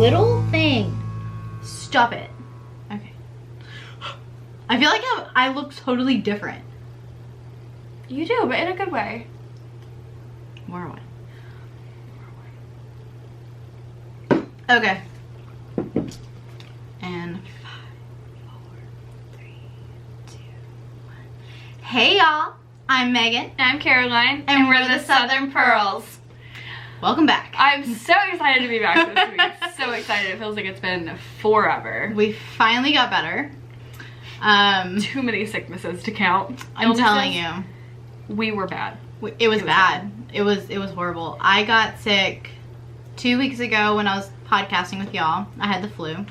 little thing. Stop it. Okay. I feel like I look totally different. You do, but in a good way. More one. Okay. And 5, 4, 3, 2, 1. Hey y'all, I'm Megan. I'm Caroline, and we're the Southern Pearls. Welcome back. I'm so excited to be back this week. So excited. It feels like it's been forever. We finally got better. Too many sicknesses to count. I'm telling you. We were bad. It was bad. It was horrible. I got sick 2 weeks ago when I was podcasting with y'all. I had the flu.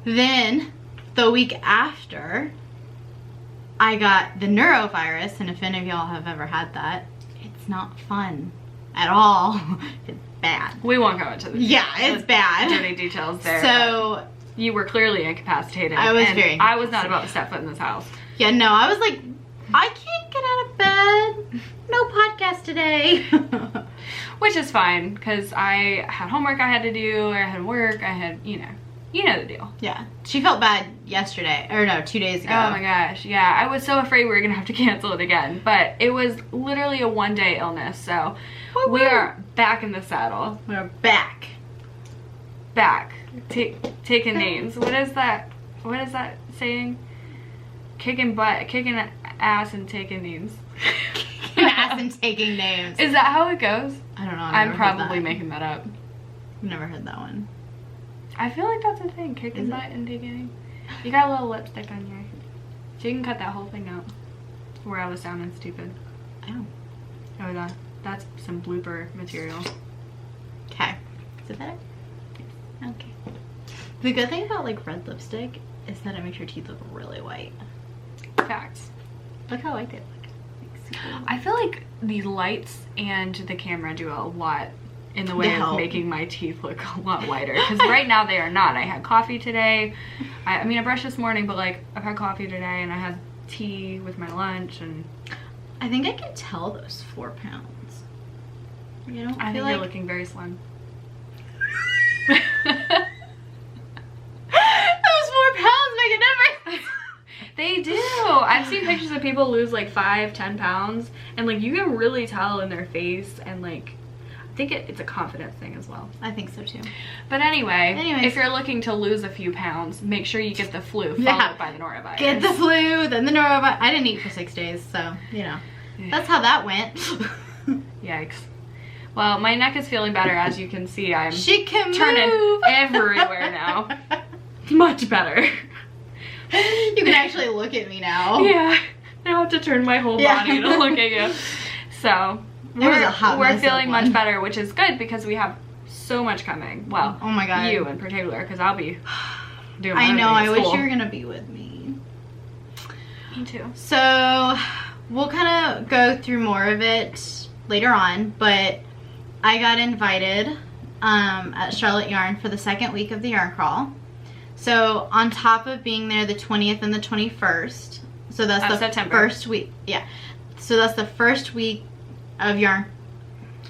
Then the week after, I got the neurovirus, and if any of y'all have ever had that, it's not fun at all. It's bad. We won't go into it's bad. Dirty details there. So you were clearly incapacitated. I was I was not about to step foot in this house. Yeah, no, I was like, I can't get out of bed. No podcast today. Which is fine, because I had homework I had to do, I had work, I had, you know the deal. Yeah. She felt bad yesterday, or no, 2 days ago. Oh my gosh, yeah. I was so afraid we were going to have to cancel it again, but it was literally a one-day illness, so we are back in the saddle. We're back. Back. Taking names. What is that saying? Kicking ass and taking names. Kicking ass and taking names. Is that how it goes? I don't know. I'm probably making that up. I've never heard that one. I feel like that's a thing. Kicking butt and taking names. You got a little lipstick on your... So you can cut that whole thing out. Where I was sounding stupid. Oh. Oh, that's some blooper material. Okay. Is it better? Okay. The good thing about like red lipstick is that it makes your teeth look really white. Facts. Look how white they look. Like, super white. I feel like the lights and the camera do a lot in the way of making my teeth look a lot whiter. Because right now they are not. I had coffee today. I mean, I brushed this morning, but like I've had coffee today and I had tea with my lunch, and I think I can tell those 4 pounds. You know, I think you're looking very slim. Those 4 pounds make a difference. They do. I've seen pictures of people lose like 5-10 pounds, and like you can really tell in their face, and like I think it's a confidence thing as well. I think so too. But anyways, if you're looking to lose a few pounds, make sure you get the flu followed by the norovirus. Get the flu, then the norovirus. I didn't eat for 6 days, so you know, that's how that went. Yikes. Well, my neck is feeling better, as you can see. I'm turning everywhere now. Much better. You can actually look at me now. Yeah. I don't have to turn my whole body to look at you. So, we're feeling much better, which is good because we have so much coming. Well, oh my God. You in particular, because I'll be doing my I know, I wish school. you were going to be with me. Me too. So, we'll kind of go through more of it later on, but I got invited at Charlotte Yarn for the second week of the yarn crawl. So on top of being there the 20th and the 21st, so that's the September. First week. Yeah. So that's the first week of yarn.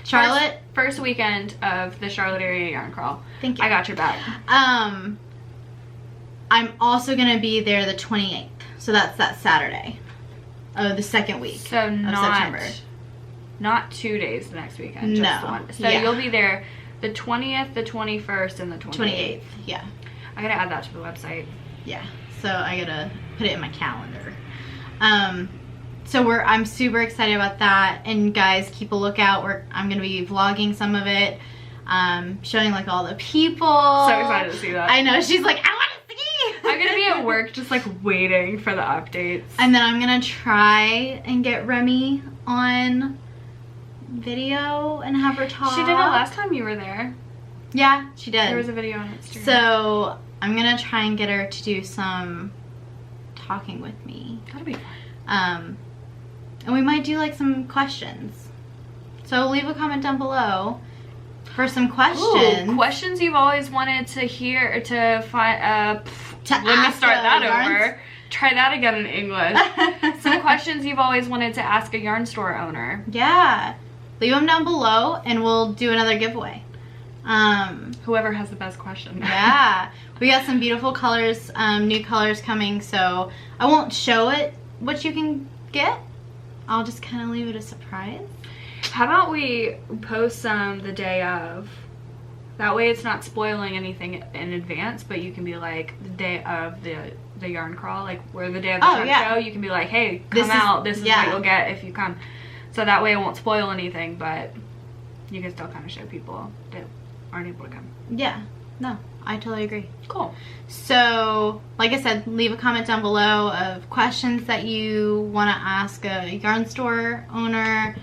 Charlotte. First weekend of the Charlotte area yarn crawl. Thank you. I got your back. I'm also gonna be there the 28th. So that's that Saturday of the second week so of September. Not 2 days the next weekend, just the one. So you'll be there the 20th, the 21st, and the 28th. Yeah. I gotta add that to the website. Yeah. So I gotta put it in my calendar. So I'm super excited about that, and guys, keep a lookout. I'm gonna be vlogging some of it, showing like all the people. So excited to see that. I know, she's like, I want to see. I'm gonna be at work just like waiting for the updates. And then I'm gonna try and get Remy on video and have her talk. She did it last time you were there. Yeah, she did. There was a video on Instagram. So I'm gonna try and get her to do some talking with me. That'll be fun. And we might do like some questions. So leave a comment down below for some questions. Ooh, questions you've always wanted to hear, to find, let me start that over. Try that again in English. Some questions you've always wanted to ask a yarn store owner. Yeah. Leave them down below and we'll do another giveaway. Whoever has the best question. Yeah, we got some beautiful colors, new colors coming, so I won't show it what you can get. I'll just kind of leave it a surprise. How about we post some the day of? That way it's not spoiling anything in advance, but you can be like the day of the yarn crawl, like where the day of the show, you can be like, hey, come out, this is what you'll get if you come. So that way it won't spoil anything, but you can still kind of show people that aren't able to come. Yeah, no, I totally agree. Cool. So, like I said, leave a comment down below of questions that you want to ask a yarn store owner.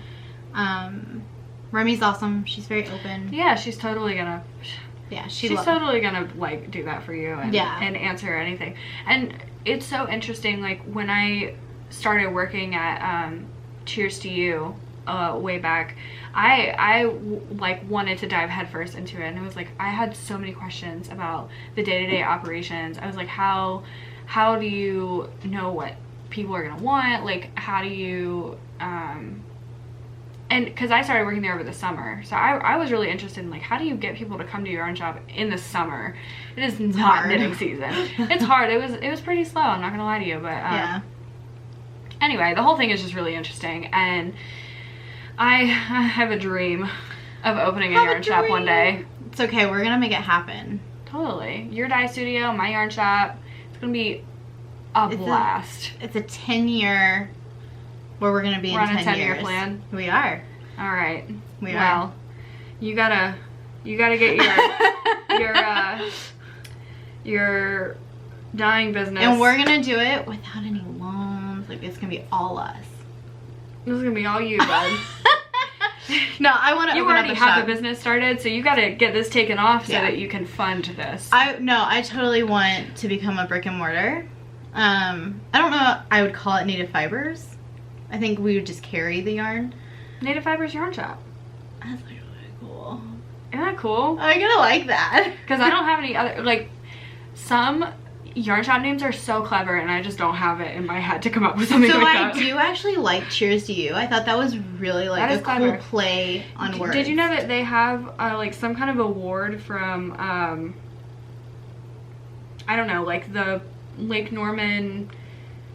Remy's awesome. She's very open. Yeah, she's totally gonna. Yeah, she's totally gonna like do that for you and answer anything. And it's so interesting. Like when I started working at Cheers to You way back, I like wanted to dive headfirst into it, and it was like I had so many questions about the day-to-day operations. I was like, how do you know what people are gonna want? Like, how do you and because I started working there over the summer, so I was really interested in like, how do you get people to come to your yarn shop in the summer? It is not knitting season. It's hard. It was pretty slow, I'm not gonna lie to you, but yeah. Anyway, the whole thing is just really interesting, and I have a dream of opening a yarn shop one day. It's okay, we're gonna make it happen. Totally. Your dye studio, my yarn shop. It's gonna be a blast. It's a 10-year where we're gonna be in 10 years. We're on a 10-year plan. We are. All right. We are. Well, you gotta get your dyeing business. And we're gonna do it without any loans. Like, it's gonna be all us. This is gonna be all you, bud. No, I want to. You already have the business started, so you gotta get this taken off so that you can fund this. I totally want to become a brick and mortar. I don't know. I would call it Native Fibers. I think we would just carry the yarn. Native Fibers Yarn Shop. That's like really cool. Isn't that cool? I'm gonna like that. Because I don't have any other, like, some yarn shop names are so clever and I just don't have it in my head to come up with something like that. So I do actually like Cheers to You. I thought that was really like a cool play on words. Did you know that they have like some kind of award from, I don't know, like the Lake Norman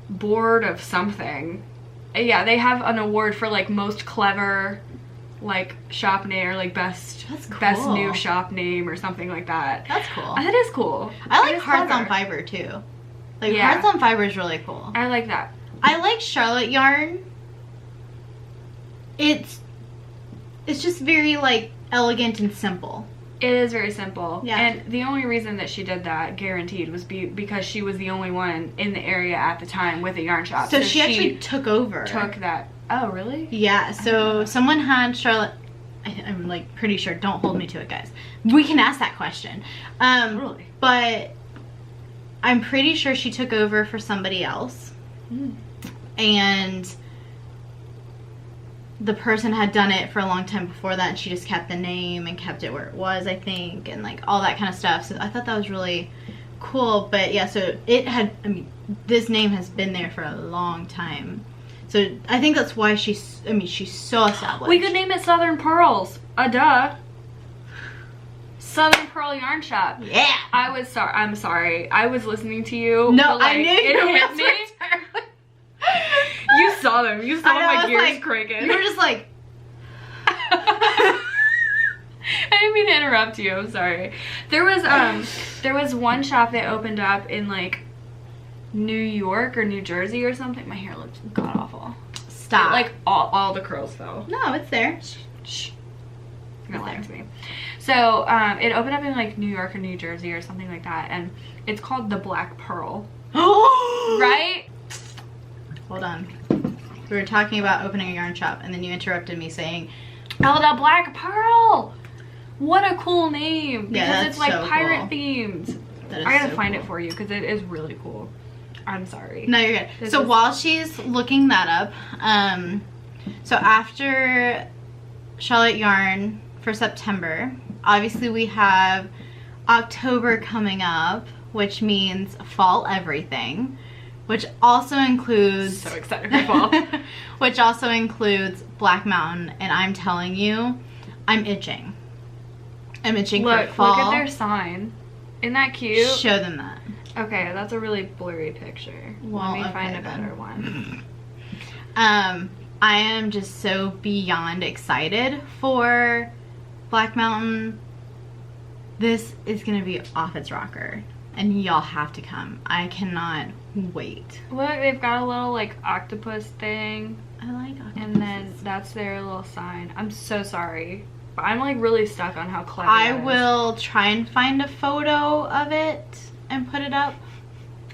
board of something. Yeah, they have an award for like most clever like shop name, or like best new shop name or something like that. That's cool. That is cool. I like Hearts on Fiber too. Like Hearts on Fiber is really cool. I like that. I like Charlotte yarn. It's just very like elegant and simple. It is very simple. Yeah. And the only reason that she did that, guaranteed, was because she was the only one in the area at the time with a yarn shop. So she actually took over. Took that. Oh, really? Yeah. So someone had Charlotte. I'm like pretty sure. Don't hold me to it, guys. We can ask that question. Really? But I'm pretty sure she took over for somebody else. And the person had done it for a long time before that, and she just kept the name and kept it where it was, I think, and like all that kind of stuff. So I thought that was really cool. But yeah, so it had, I mean, this name has been there for a long time. So I think that's why she's so established. We could name it Southern Purls. Duh. Southern Pearl Yarn Shop. Yeah. I'm sorry. I was listening to you. No, like, I knew you hit me. You saw them. You saw my gears like, cranking. You were just like. I didn't mean to interrupt you. I'm sorry. There was one shop that opened up in like New York or New Jersey or something. My hair looks god awful. Stop. Like all the curls though. No, it's there. Shh. You're not lying to me. So it opened up in like New York or New Jersey or something like that, and it's called the Black Pearl. Right? Hold on. We were talking about opening a yarn shop, and then you interrupted me saying, "Oh, the Black Pearl! What a cool name!" Because yeah, it's like so pirate cool. themed. I gotta find it for you because it is really cool. I'm sorry. No, you're good. So while she's looking that up, so after Charlotte Yarn for September, obviously we have October coming up, which means fall everything. Which also includes... So excited for fall. Which also includes Black Mountain, and I'm telling you, I'm itching. imaging Look, for fall. look at their sign. Isn't that cute? Show them that. Okay, that's a really blurry picture. Well, Let me find a then. better one. I am just so beyond excited for Black Mountain. This is gonna be off its rocker, and y'all have to come. I cannot wait. Look, they've got a little like octopus thing, I like octopuses. and then that's their little sign. I'm so sorry, but I'm like really stuck on how clever I that is. will try and find a photo of it and put it up.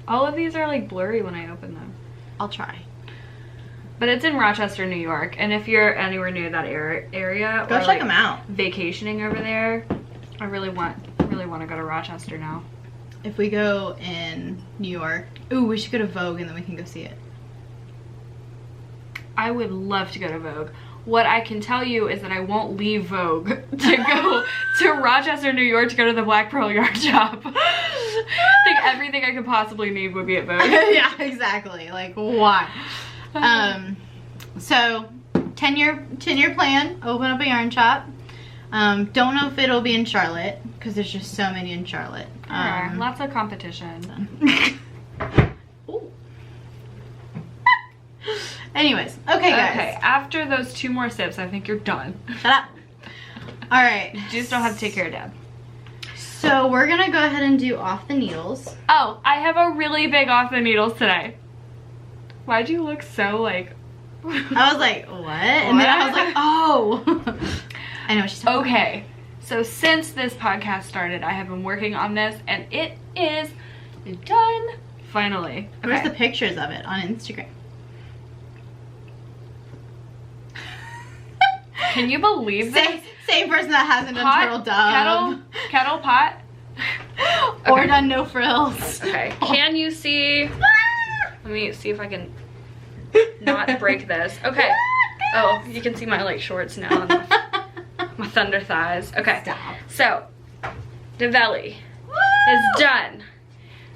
All of these are like blurry when I open them. I'll try. But it's in Rochester, New York, and if you're anywhere near that area, Go or check like them out. vacationing over there, I really want to go to Rochester now. If we go in New York, ooh, we should go to Vogue and then we can go see it. I would love to go to Vogue. What I can tell you is that I won't leave Vogue to go to Rochester, New York to go to the Black Pearl yarn shop. I think everything I could possibly need would be at Vogue. Yeah, exactly. Like, why? So 10-year plan, open up a yarn shop. Don't know if it'll be in Charlotte because there's just so many in Charlotte. Lots of competition. Ooh. Anyways, okay guys. Okay, after those 2 more sips, I think you're done. Shut up. All right. You just don't have to take care of Dad. So we're gonna go ahead and do off the needles. Oh, I have a really big off the needles today. Why'd you look so like... I was like, what? And then I was like, oh. I know what she's talking about. Okay, so since this podcast started, I have been working on this, and it is done, finally. Where's the pictures of it on Instagram? Can you believe this? Same person that hasn't done turtle dove. Kettle, pot. Or Okay. done no frills. Okay, can you see? Let me see if I can not break this. Okay. Oh, you can see my like shorts now. My thunder thighs. Okay. Stop. So, Navelli is done.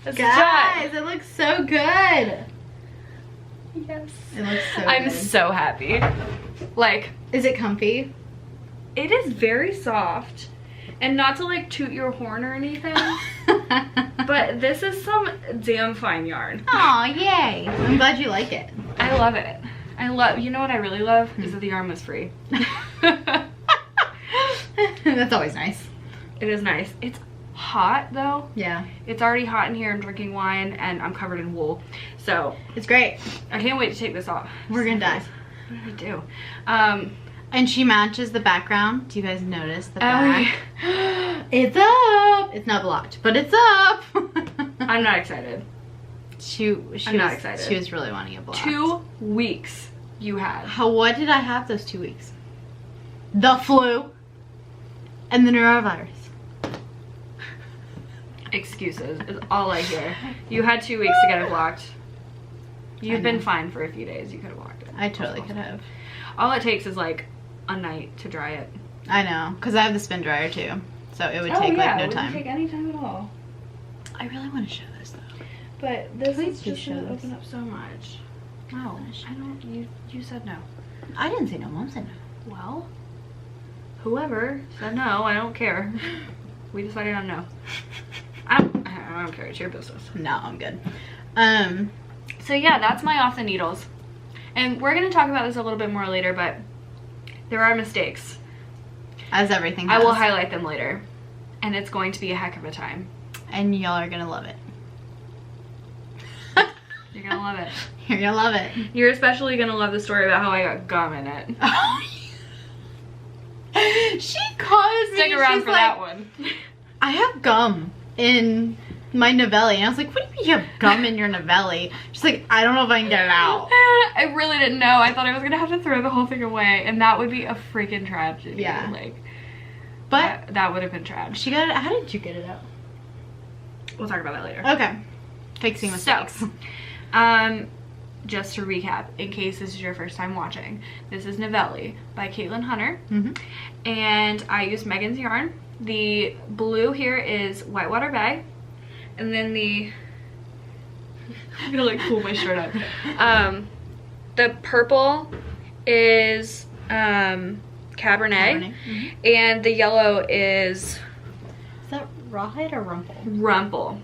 It's Guys, done. it looks so good. Yes. It looks so I'm good. so happy. Like, Is it comfy? it is very soft. And not to like toot your horn or anything, but this is some damn fine yarn. Aw, yay. I'm glad you like it. I love it. You know what I really love? Is that the yarn was free. That's always nice. It is nice. It's hot though. Yeah. It's already hot in here. I'm drinking wine and I'm covered in wool. So It's great. I can't wait to take this off. We're gonna die. What did I do? And she matches the background. Do you guys notice the Oh, back? It's up. It's not blocked, but it's up. I'm not excited. I'm not excited. She was really wanting it blocked. 2 weeks you had. What did I have those 2 weeks? The flu and the neurovirus. Excuses is all I hear. You had 2 weeks to get it blocked. You've been fine for a few days. You could have blocked it. I totally could have. All it takes is like a night to dry it. I know, because I have the spin dryer too. So it would take like no time. It wouldn't take any time at all. I really want to show this though. But this Please is do just show gonna this. open up so much. No, I don't. You said no. I didn't say no. Mom said no. Well, whoever said no, I don't care. We decided on no. I don't care. It's your business. No, I'm good. So yeah, that's my off the needles, and we're gonna talk about this a little bit more later. But there are mistakes. As everything I has. will highlight them later, and it's going to be a heck of a time. And y'all are gonna love it. You're gonna love it. You're gonna love it. You're especially gonna love the story about how I got gum in it. She calls me. Stick around she's for like, that one. I have gum in my Navelli. And I was like, what do you mean you have gum in your Navelli? She's like, I don't know if I can get it out. I really didn't know. I thought I was gonna have to throw the whole thing away, and that would be a freaking tragedy. Yeah. Like, But that would have been tragic. she got it. How did you get it out? We'll talk about that later. Okay. Fixing mistakes. So, just to recap, in case this is your first time watching, this is Navelli by Caitlin Hunter, and I used Megan's yarn. The blue here is Whitewater Bay, and then I'm gonna like pull my shirt up. The purple is Cabernet. And the yellow is... Is that Rawhide or Rumple? Rumple.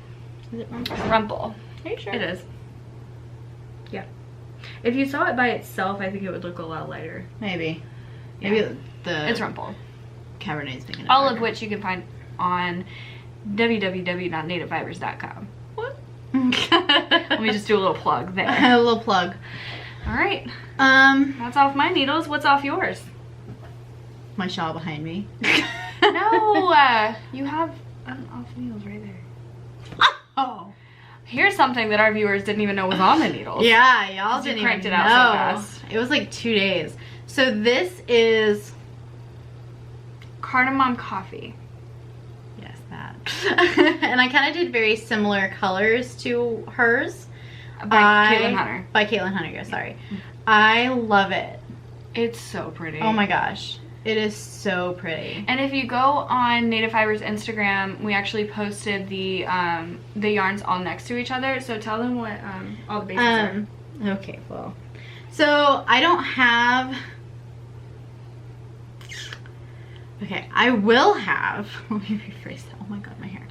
Is it Rumple? Rumple. Are you sure? It is. Yeah. If you saw it by itself, I think it would look a lot lighter. Maybe. Yeah. Maybe it's Rumple. Cabernet's making it All darker. of which you can find on www.nativefibers.com. What? Let me just do a little plug there. A little plug. All right. That's off my needles. What's off yours? My shawl behind me. No, you have off needles right there. Oh. Here's something that our viewers didn't even know was on the needles. Yeah, y'all You didn't cranked even it out know. so fast. It was like 2 days. So this is Cardamom coffee. yes, that. And I kind of did very similar colors to hers. By Caitlin Hunter. By Caitlin Hunter, yeah, sorry. I love it. It's so pretty. Oh my gosh. It is so pretty. And if you go on Native Fibers Instagram, we actually posted the yarns all next to each other. So tell them what all the bases are. Okay, well. So I don't have... Okay, I will have... Let me rephrase that. Oh my god, my hair.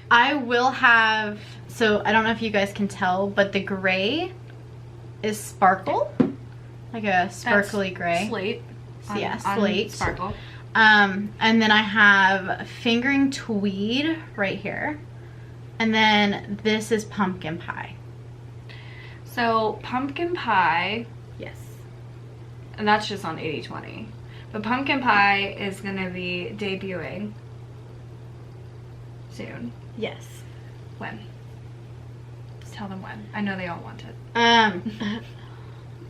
I will have... So I don't know if you guys can tell, but the gray is sparkle. Like a sparkly gray. Slate. Yeah, slate. Sparkle. And then I have fingering tweed right here. And then this is pumpkin pie. So pumpkin pie, Yes. and that's just on 80/20. But pumpkin pie is gonna be debuting soon. Yes. When? Just tell them when. I know they all want it.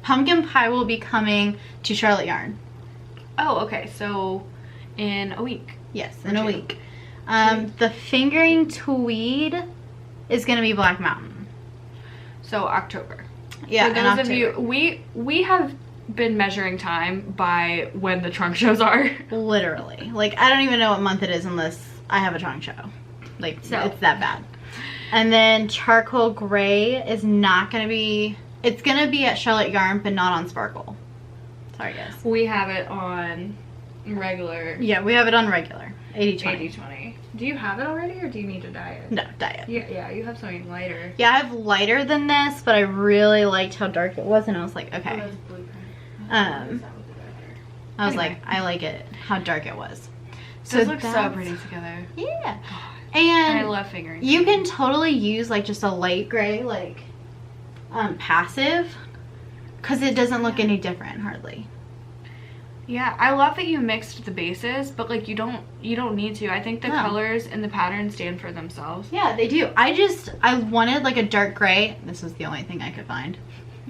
Pumpkin pie will be coming to Charlotte Yarn. Oh, okay. So in a week. Yes, in a week. The fingering tweed is gonna be Black Mountain. So October. Yeah, For those of you, we have been measuring time by when the trunk shows are. Literally. Like, I don't even know what month it is unless I have a trunk show. Like, So. it's that bad. And then charcoal gray is not gonna be... It's gonna be at Charlotte Yarn, but not on Sparkle. Sorry, guys. We have it on regular. Yeah, we have it on regular. 80/20. 80/20. Do you have it already, or do you need to dye it? No, dye it. Yeah, you have something lighter. Yeah, I have lighter than this, but I really liked how dark it was, and I was like, okay. I was like, I like it, how dark it was. Those look so pretty together. Yeah. And And I love fingering. you can totally use like just a light gray, like passive, because it doesn't look any different hardly. Yeah, I love that you mixed the bases, but like you don't need to. I think the colors and the patterns stand for themselves. Yeah, they do. I wanted like a dark gray. This was the only thing I could find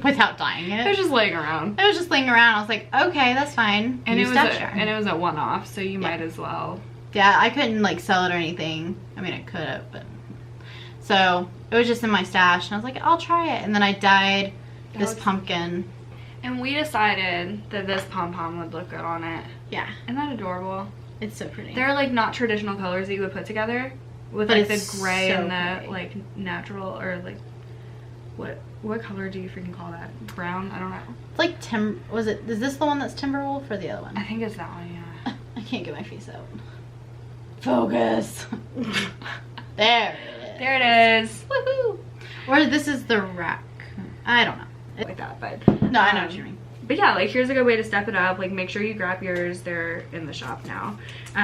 without dyeing it. It was just laying around. It was just laying around. I was like, okay, that's fine. And Use it was that a one-off, so you might as well. Yeah, I couldn't like sell it or anything. I mean, I could have, but so it was just in my stash, and I was like, I'll try it. And then I dyed this pumpkin. And we decided that this pom-pom would look good on it. Yeah, Isn't that adorable? it's so pretty. They're like not traditional colors that you would put together with But like the it's gray so and the pretty. like natural, or like what color do you freaking call that? Brown? I don't know. It's like is this the one that's Timberwolf or the other one? I think it's that one, yeah. I can't get my face out. Focus. There it is. There it is. Woohoo! Or this is the rack. I don't know. Like that, but No, I know what you mean. But yeah, like here's a good way to step it up. Like make sure you grab yours. They're in the shop now.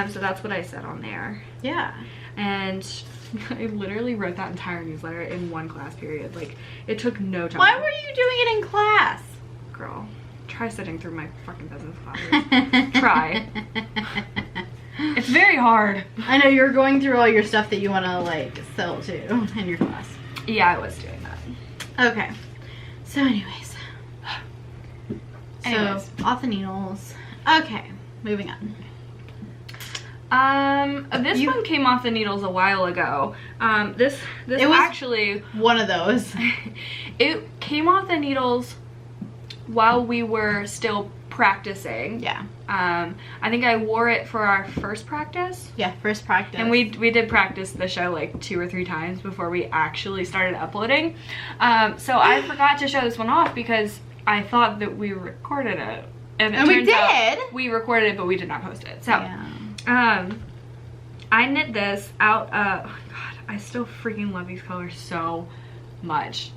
So that's what I said on there. Yeah. And I literally wrote that entire newsletter in one class period. Like it took no time. Why were you doing it in class? Girl, try sitting through my fucking business classes. Try. It's very hard. I know you're going through all your stuff that you want to like sell to in your class. Yeah, I was doing that. Okay. So anyways. So off the needles. Okay, moving on. This one came off the needles a while ago. This was actually one of those. it came off the needles while we were still practicing. Yeah. I think I wore it for our first practice. Yeah, first practice. And we did practice the show like 2 or 3 times before we actually started uploading. So I forgot to show this one off because I thought that we recorded it. And we did. We recorded it, but we did not post it. So, yeah. I knit this out of, oh God, I still freaking love these colors so much.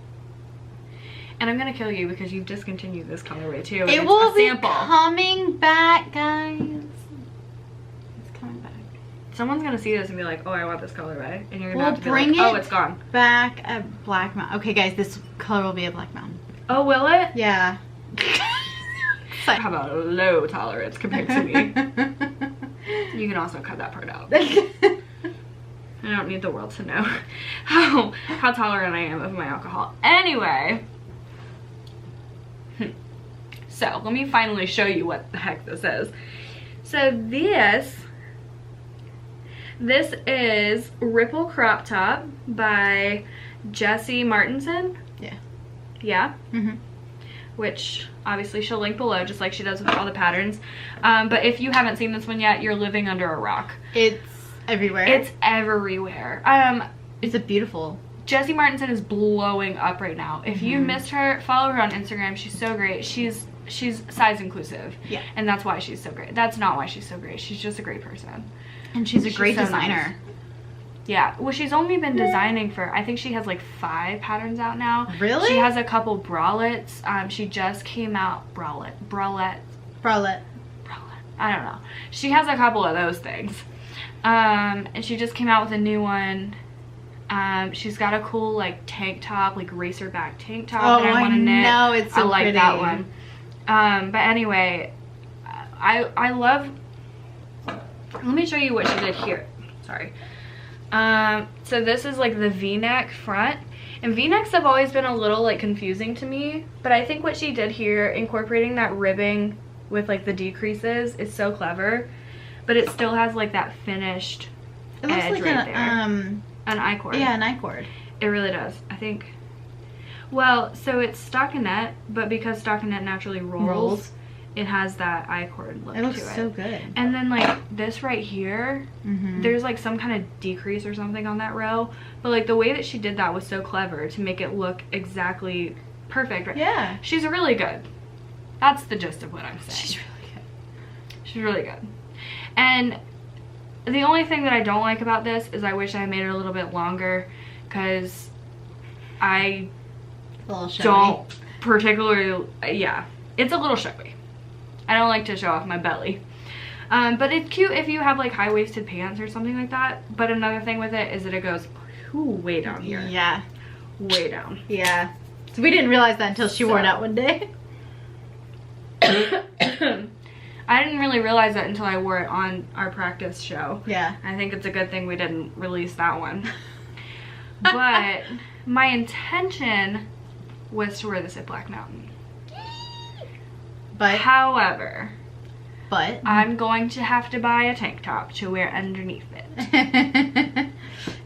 And I'm gonna kill you because you've discontinued this colorway too. It will be coming back, guys. It's coming back. Someone's gonna see this and be like, oh, I want this colorway. And you're gonna have to be bring like, oh, it's gone. Back at Black Mountain. Okay, guys, this color will be a Black Mountain. Oh, will it? Yeah. How about a low tolerance compared to me? You can also cut that part out. I don't need the world to know how tolerant I am of my alcohol. Anyway. So, let me finally show you what the heck this is. So this is Ripple Crop Top by Jessie Martinson. Yeah. Yeah? Mm-hmm. Which, obviously, she'll link below, just like she does with all the patterns. But if you haven't seen this one yet, you're living under a rock. It's everywhere. It's everywhere. It's a beautiful... Jessie Martinson is blowing up right now. If you missed her, follow her on Instagram. She's so great. She's size inclusive. Yeah. And that's why she's so great. That's not why she's so great. She's just a great person. And she's a great designer. Nice. Yeah. Well, she's only been designing for, I think she has like 5 patterns out now. Really? She has a couple bralettes. She just came out, bralette. I don't know. She has a couple of those things. And she just came out with a new one. She's got a cool like tank top, like racer back tank top that I want to knit. No, it's so I like pretty. that one. But anyway, I love. Let me show you what she did here. Sorry. So this is like the V-neck front, and V-necks have always been a little like confusing to me. But I think what she did here, incorporating that ribbing with like the decreases, is so clever. But it still has like that finished edge like right there. An I-cord. Yeah, an I-cord. It really does. I think. Well, so it's stockinette, but because stockinette naturally rolls, it has that I-cord look to it. It looks so good. And then like this right here, there's like some kind of decrease or something on that row. But like the way that she did that was so clever to make it look exactly perfect. Right? Yeah. She's really good. That's the gist of what I'm saying. She's really good. She's really good. And the only thing that I don't like about this is I wish I made it a little bit longer, because I don't particularly, yeah, it's a little showy. I don't like to show off my belly. But it's cute if you have like high-waisted pants or something like that. But another thing with it is that it goes way down here. Yeah. Way down. Yeah. So we didn't realize that until she wore it out one day. I didn't really realize that until I wore it on our practice show. Yeah. I think it's a good thing we didn't release that one. But my intention was to wear this at Black Mountain. But however, I'm going to have to buy a tank top to wear underneath it.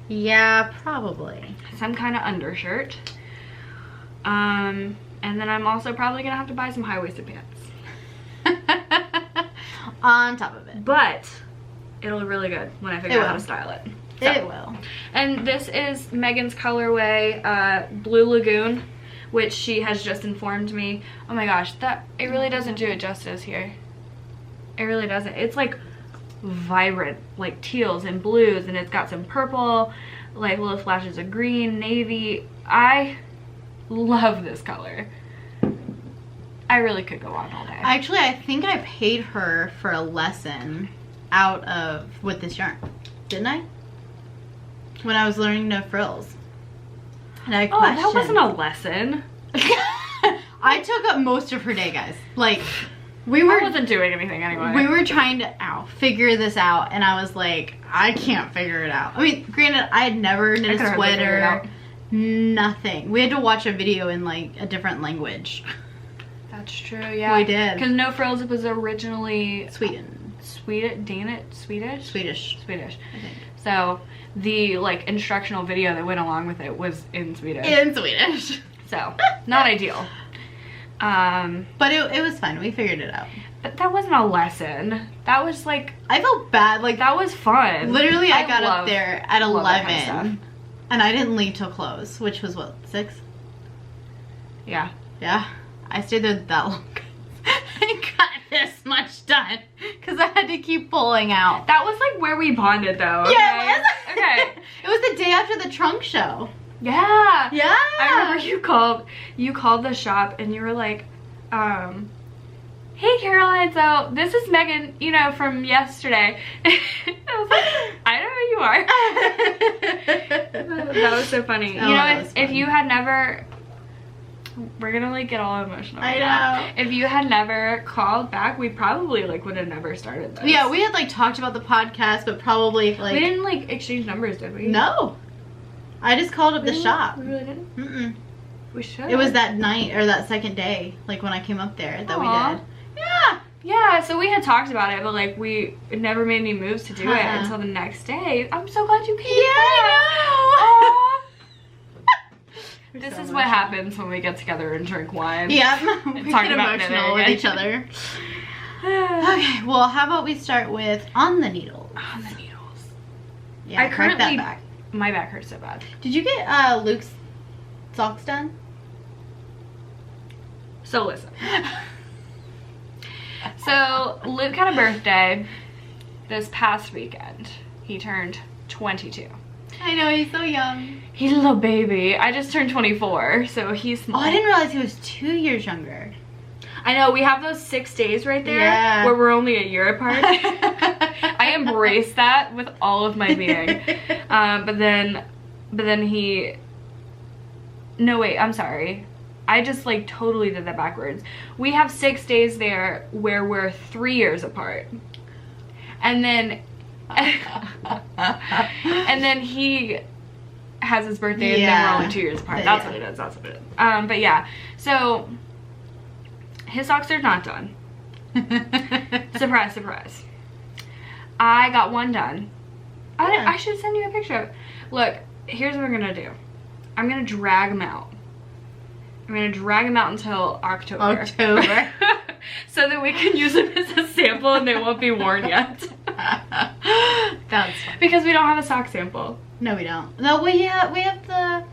Yeah, probably. Some kind of undershirt. And then I'm also probably gonna have to buy some high-waisted pants. On top of it. But it'll look really good when I figure out how to style it. So. It will. And this is Megan's colorway, Blue Lagoon, which she has just informed me. Oh my gosh, it really doesn't do it justice here. It really doesn't. It's like vibrant, like teals and blues, and it's got some purple, like little flashes of green, navy. I love this color. I really could go on all day. Actually, I think I paid her for a lesson with this yarn. Didn't I? When I was learning no frills. And I questioned. That wasn't a lesson. I took up most of her day, guys. Like, I wasn't doing anything anyway. We were trying to figure this out, and I was like, I can't figure it out. I mean, granted, I had never knit a sweater. Nothing. We had to watch a video in like a different language. That's true, yeah. We did. Because No Frills was originally Swedish, I think. So the like instructional video that went along with it was in Swedish. So not ideal. But it was fun. We figured it out. But that wasn't a lesson. That was like, I felt bad. Like, that was fun. Literally, I got up there at 11, kind of and I didn't leave till close, which was what, 6? Yeah. Yeah. I stayed there that long. I got as much done because I had to keep pulling out. That was like where we bonded though. Okay? Yeah, it was. Okay. It was the day after the trunk show. Yeah. Yeah. I remember you called the shop and you were like, hey Caroline, so this is Megan, you know, from yesterday. I was like, I know who you are. That was so funny. Oh, you know, if you had never, we're gonna like get all emotional. I know. If you had never called back, we probably like would have never started this. Yeah, we had like talked about the podcast, but probably like we didn't like exchange numbers, did we? No. I just called up the shop. We really didn't. We should. It was that night or that second day, like when I came up there, that we did. Yeah. Yeah, so we had talked about it, but like we never made any moves to do it until the next day. I'm so glad you came. Yeah, I know. This is what happens when we get together and drink wine. Yeah, we Talking get about emotional with each other. Okay, well, how about we start with on the needles. On the needles. Yeah, I currently that back. My back hurts so bad. Did you get Luke's socks done? So listen. So Luke had a birthday this past weekend. He turned 22. I know, he's so young. He's a little baby. I just turned 24, so he's small. Oh, I didn't realize he was 2 years younger. I know, we have those 6 days right there where we're only a year apart. I embrace that with all of my being. But then he, no wait, I'm sorry. I just like totally did that backwards. We have 6 days there where we're 3 years apart. And then and then he has his birthday and then we're only 2 years apart. That's what it is. That's what it is. But yeah, so his socks are not done. Surprise, surprise. I got one done. I should send you a picture of it. Look, here's what we're gonna do. I'm gonna drag them out. I'm gonna drag them out until October. So that we can use them as a sample and they won't be worn yet. That's fun. Because we don't have a sock sample. No, we don't. No, we have the...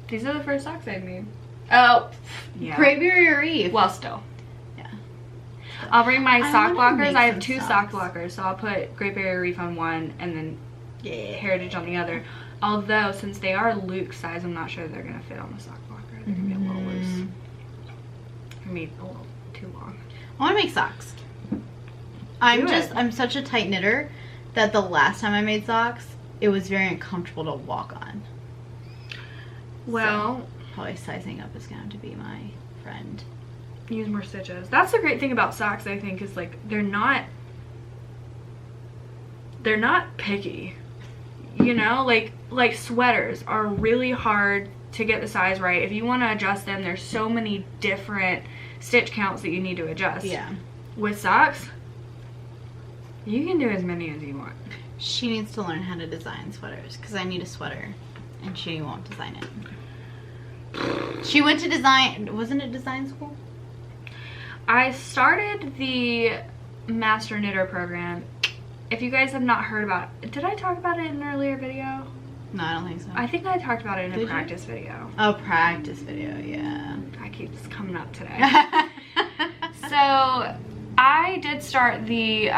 These are the first socks I made. Oh, yeah. Great Barrier Reef. Well, still. Yeah. I'll bring my sock blockers. I have some 2 sock blockers, so I'll put Great Barrier Reef on one and then Heritage on the other. Although, since they are Luke's size, I'm not sure they're gonna fit on the sock blocker. They're gonna be a little loose. I mean, a little too long. I want to make socks. I'm such a tight knitter that the last time I made socks, it was very uncomfortable to walk on. Well, so, probably sizing up is gonna have to be my friend. Use more stitches. That's the great thing about socks, I think, is like they're not picky. You know, like sweaters are really hard to get the size right. If you want to adjust them, there's so many different stitch counts that you need to adjust. Yeah. With socks, you can do as many as you want. She needs to learn how to design sweaters because I need a sweater and she won't design it. She went to wasn't it design school? I started the Master Knitter program. If you guys have not heard about it, did I talk about it in an earlier video? No, I don't think so. I think I talked about it in a practice video. Oh, practice video, yeah. I keep this coming up today. So I did start the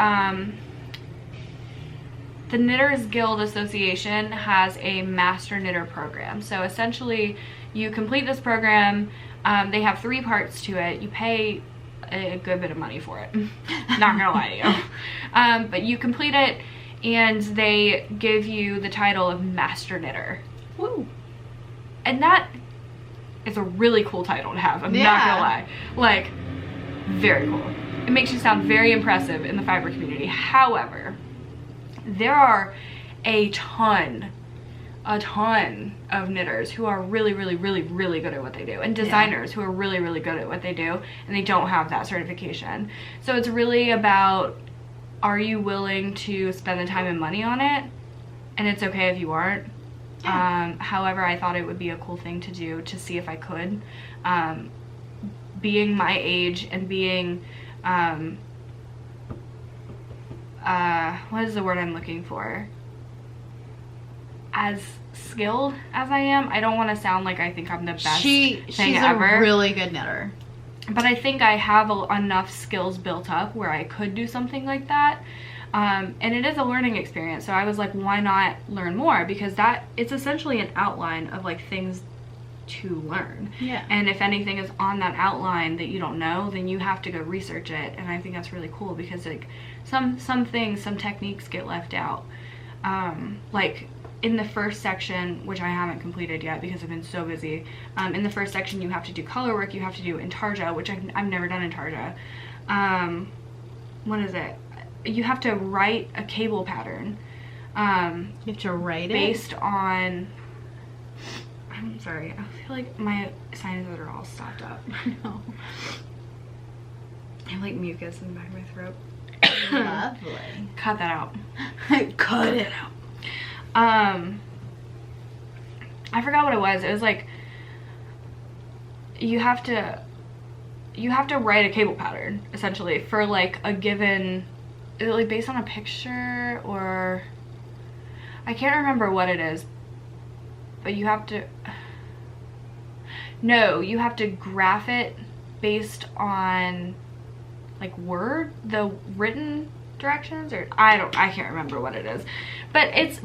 Knitters Guild Association has a Master Knitter program. So essentially, you complete this program. They have 3 parts to it. You pay a good bit of money for it. Not gonna lie to you. But you complete it and they give you the title of Master Knitter. Woo! And that is a really cool title to have. I'm not gonna lie. Like, very cool. It makes you sound very impressive in the fiber community. However, there are a ton of knitters who are really good at what they do, and designers who are really good at what they do, and they don't have that certification. So it's really about, are you willing to spend the time and money on it? And it's okay if you aren't. However, I thought it would be a cool thing to do to see if I could. Being my age and being what is the word I'm looking for? As skilled as I am, I don't want to sound like I think I'm the best thing ever. She's a really good knitter. But I think I have enough skills built up where I could do something like that. And it is a learning experience. So I was like, why not learn more? Because it's essentially an outline of like things to learn. Yeah. And if anything is on that outline that you don't know, then you have to go research it. And I think that's really cool because like some things, some techniques get left out. Like in the first section, which I haven't completed yet because I've been so busy, in the first section you have to do color work, you have to do intarsia, which I've never done intarsia. What is it? You have to write a cable pattern. You have to write it? Based on... I'm sorry, I feel like my sinuses are all stopped up. No. I have like mucus in the back of my throat. Lovely. Cut that out. Cut it out. I forgot what it was. It was like you have to write a cable pattern essentially for like a given, is it like based on a picture or I can't remember what it is, but you have to graph it based on like the written directions, or I can't remember what it is, but it's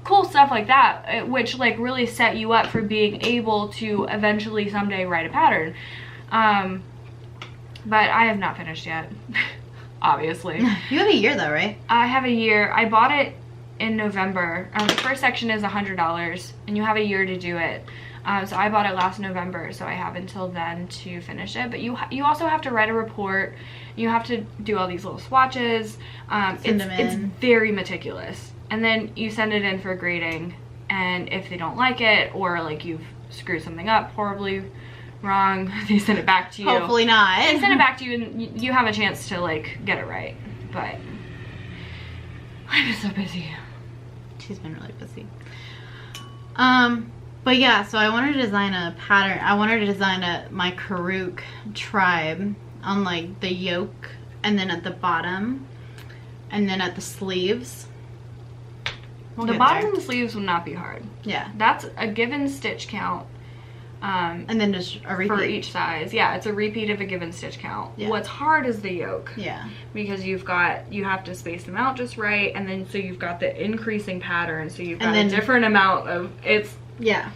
cool stuff like that, which like really set you up for being able to eventually someday write a pattern. But I have not finished yet. Obviously. You have a year though, right? I have a year. I bought it in November. The first section is $100 and you have a year to do it. So I bought it last November, so I have until then to finish it. But you also have to write a report. You have to do all these little swatches. It's very meticulous. And then you send it in for grading. And if they don't like it, or like you've screwed something up horribly wrong, they send it back to you. Hopefully not. They send it back to you and you have a chance to like get it right. But I'm just so busy. She's been really busy. But yeah, so I wanted to design a pattern. I wanted to design my Karuk tribe on like the yoke, and then at the bottom, and then at the sleeves. The bottom of the sleeves will not be hard. Yeah. That's a given stitch count. And then just a repeat. For each size. Yeah, it's a repeat of a given stitch count. Yeah. What's hard is the yoke. Yeah. Because you have to space them out just right, and then so you've got the increasing pattern, so you've got a different amount of, yeah.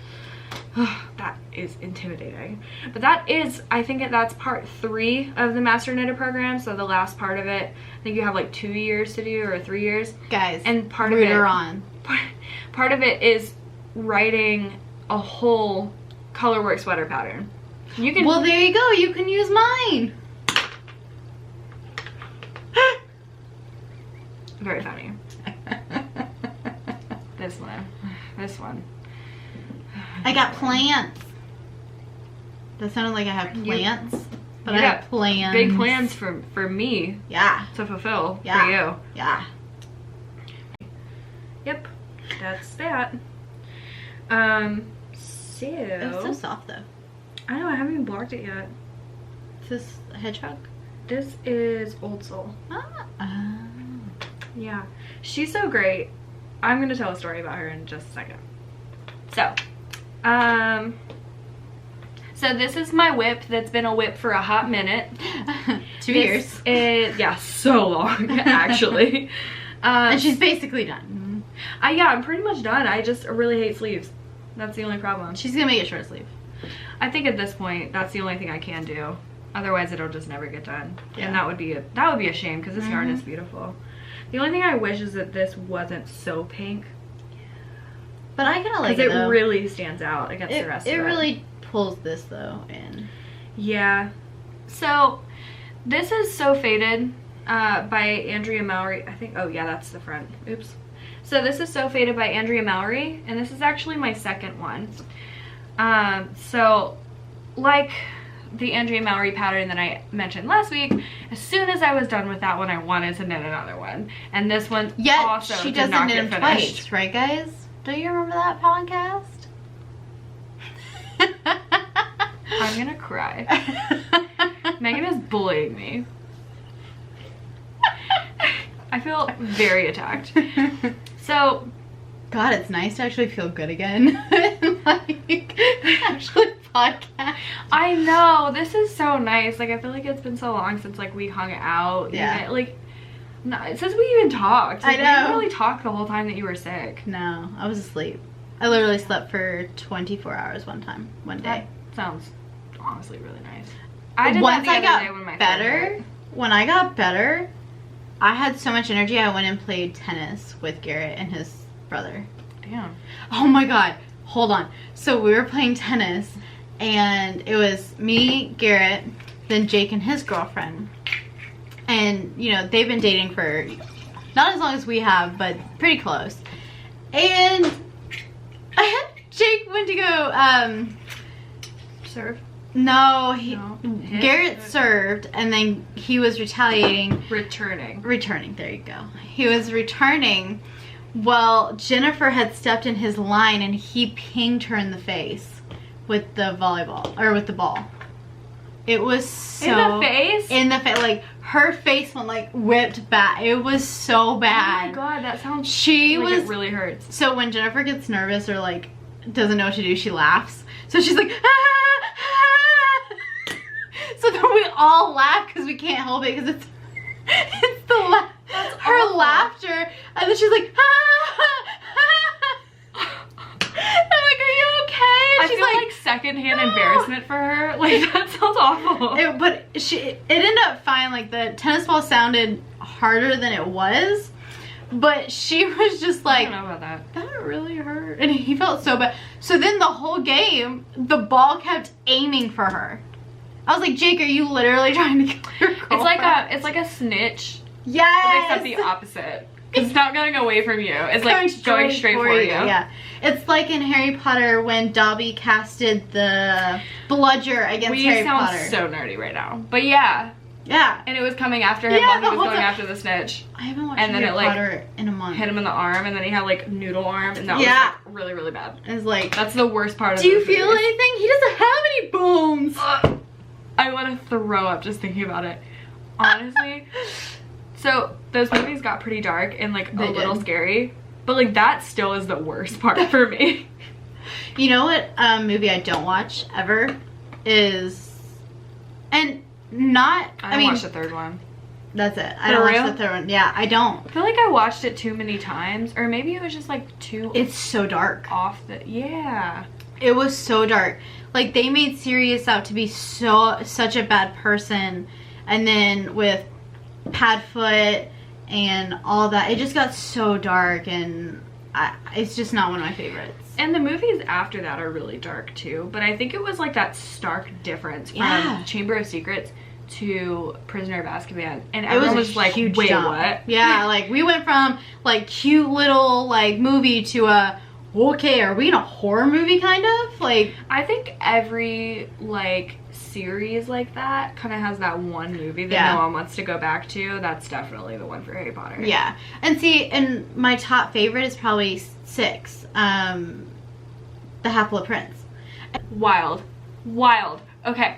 That is intimidating. But that is, I think that's part 3 of the Master Knitter program, so the last part of it, I think you have like 2 years to do, or 3 years. Guys, and part of it is writing a whole colorwork sweater pattern. You can. Well, there you go. You can use mine. Very funny. This one. I got plants. That sounded like I have plants, but I have plans. Big plans for me. Yeah. To fulfill for you. Yeah. Yep. That's that. So. It's so soft though. I know, I haven't even blocked it yet. Is this a hedgehog? This is Old Soul. Ah. Yeah. She's so great. I'm gonna tell a story about her in just a second. So this is my whip that's been a whip for a hot minute. 2 years. Yeah, so long actually. And she's basically done. Yeah, I'm pretty much done. I just really hate sleeves. That's the only problem. She's gonna make it short sleeve. I think at this point that's the only thing I can do. Otherwise it'll just never get done. Yeah. And that would be a shame because this yarn is beautiful. The only thing I wish is that this wasn't so pink. But I kind of like it though. It really stands out against the rest of it. It really pulls this though in. Yeah. So this is So Faded by Andrea Mowry. I think, oh yeah, that's the front. Oops. So this is So Faded by Andrea Mowry, and this is actually my second one. So like the Andrea Mowry pattern that I mentioned last week, as soon as I was done with that one, I wanted to knit another one. And this one also she did doesn't not knit get them finished. Twice, right guys? Don't you remember that podcast? I'm gonna cry. Megan is bullying me. I feel very attacked. So, God, it's nice to actually feel good again. Like, actually podcast. I know, this is so nice. Like, I feel like it's been so long since like we hung out. Yeah. Even, like, no, since we even talked. Like, I know. We didn't really talk the whole time that you were sick. No, I was asleep. I literally slept for 24 hours one day. That sounds honestly really nice. I did that the other day when my better, when I got better, I had so much energy. I went and played tennis with Garrett and his brother. Damn. Oh my god. Hold on. So we were playing tennis, and it was me, Garrett, then Jake and his girlfriend. And, you know, they've been dating for not as long as we have, but pretty close. And Jake went to go, serve? No, Hit? Garrett served, and then he was retaliating. Returning, there you go. He was returning. Well, Jennifer had stepped in his line, and he pinged her in the face with the volleyball, or with the ball. It was so... In the face? In the face. Like, her face went, like, whipped back. It was so bad. Oh my god, that sounds... It really hurts. So when Jennifer gets nervous or, like, doesn't know what to do, she laughs. So she's like, ah! So then we all laugh because we can't help it because it's the her laughter, and then she's like, I'm like, are you okay? And I she's feel like secondhand embarrassment for her. Like, that sounds awful. But it ended up fine. Like, the tennis ball sounded harder than it was, but she was just like, I don't know about that. That really hurt, and he felt so bad. So then the whole game, the ball kept aiming for her. I was like, Jake, are you literally trying to kill your girlfriend? It's like a snitch. Yes. Except the opposite. It's not going away from you. It's like going straight for you. Yeah. It's like in Harry Potter when Dobby casted the bludger against Harry Potter. We sound so nerdy right now. But yeah. Yeah. And it was coming after him while he was going after the snitch. I haven't watched Harry Potter in a month. Hit him in the arm, and then he had like noodle arm, and that was like, really, really bad. It's like, that's the worst part of it. Do you feel anything? He doesn't have any bones. I want to throw up just thinking about it. Honestly. So those movies got pretty dark and like a little scary, but like that still is the worst part for me. You know what movie I don't watch ever is, and not, I don't watch the third one. That's it. I don't watch the third one. Yeah, I don't. I feel like I watched it too many times, or maybe it was just like too. It's so dark. Yeah. It was so dark. Like, they made Sirius out to be such a bad person, and then with Padfoot and all that, it just got so dark, and it's just not one of my favorites. And the movies after that are really dark too, but I think it was like that stark difference from Chamber of Secrets to Prisoner of Azkaban, and everyone was like, wait, what? Yeah, like, we went from like cute little like movie to a, okay, are we in a horror movie kind of? Like, I think every like series like that kind of has that one movie that no one wants to go back to. That's definitely the one for Harry Potter. Yeah. And see, and my top favorite is probably 6, The Half-Blood Prince. Wild. Okay.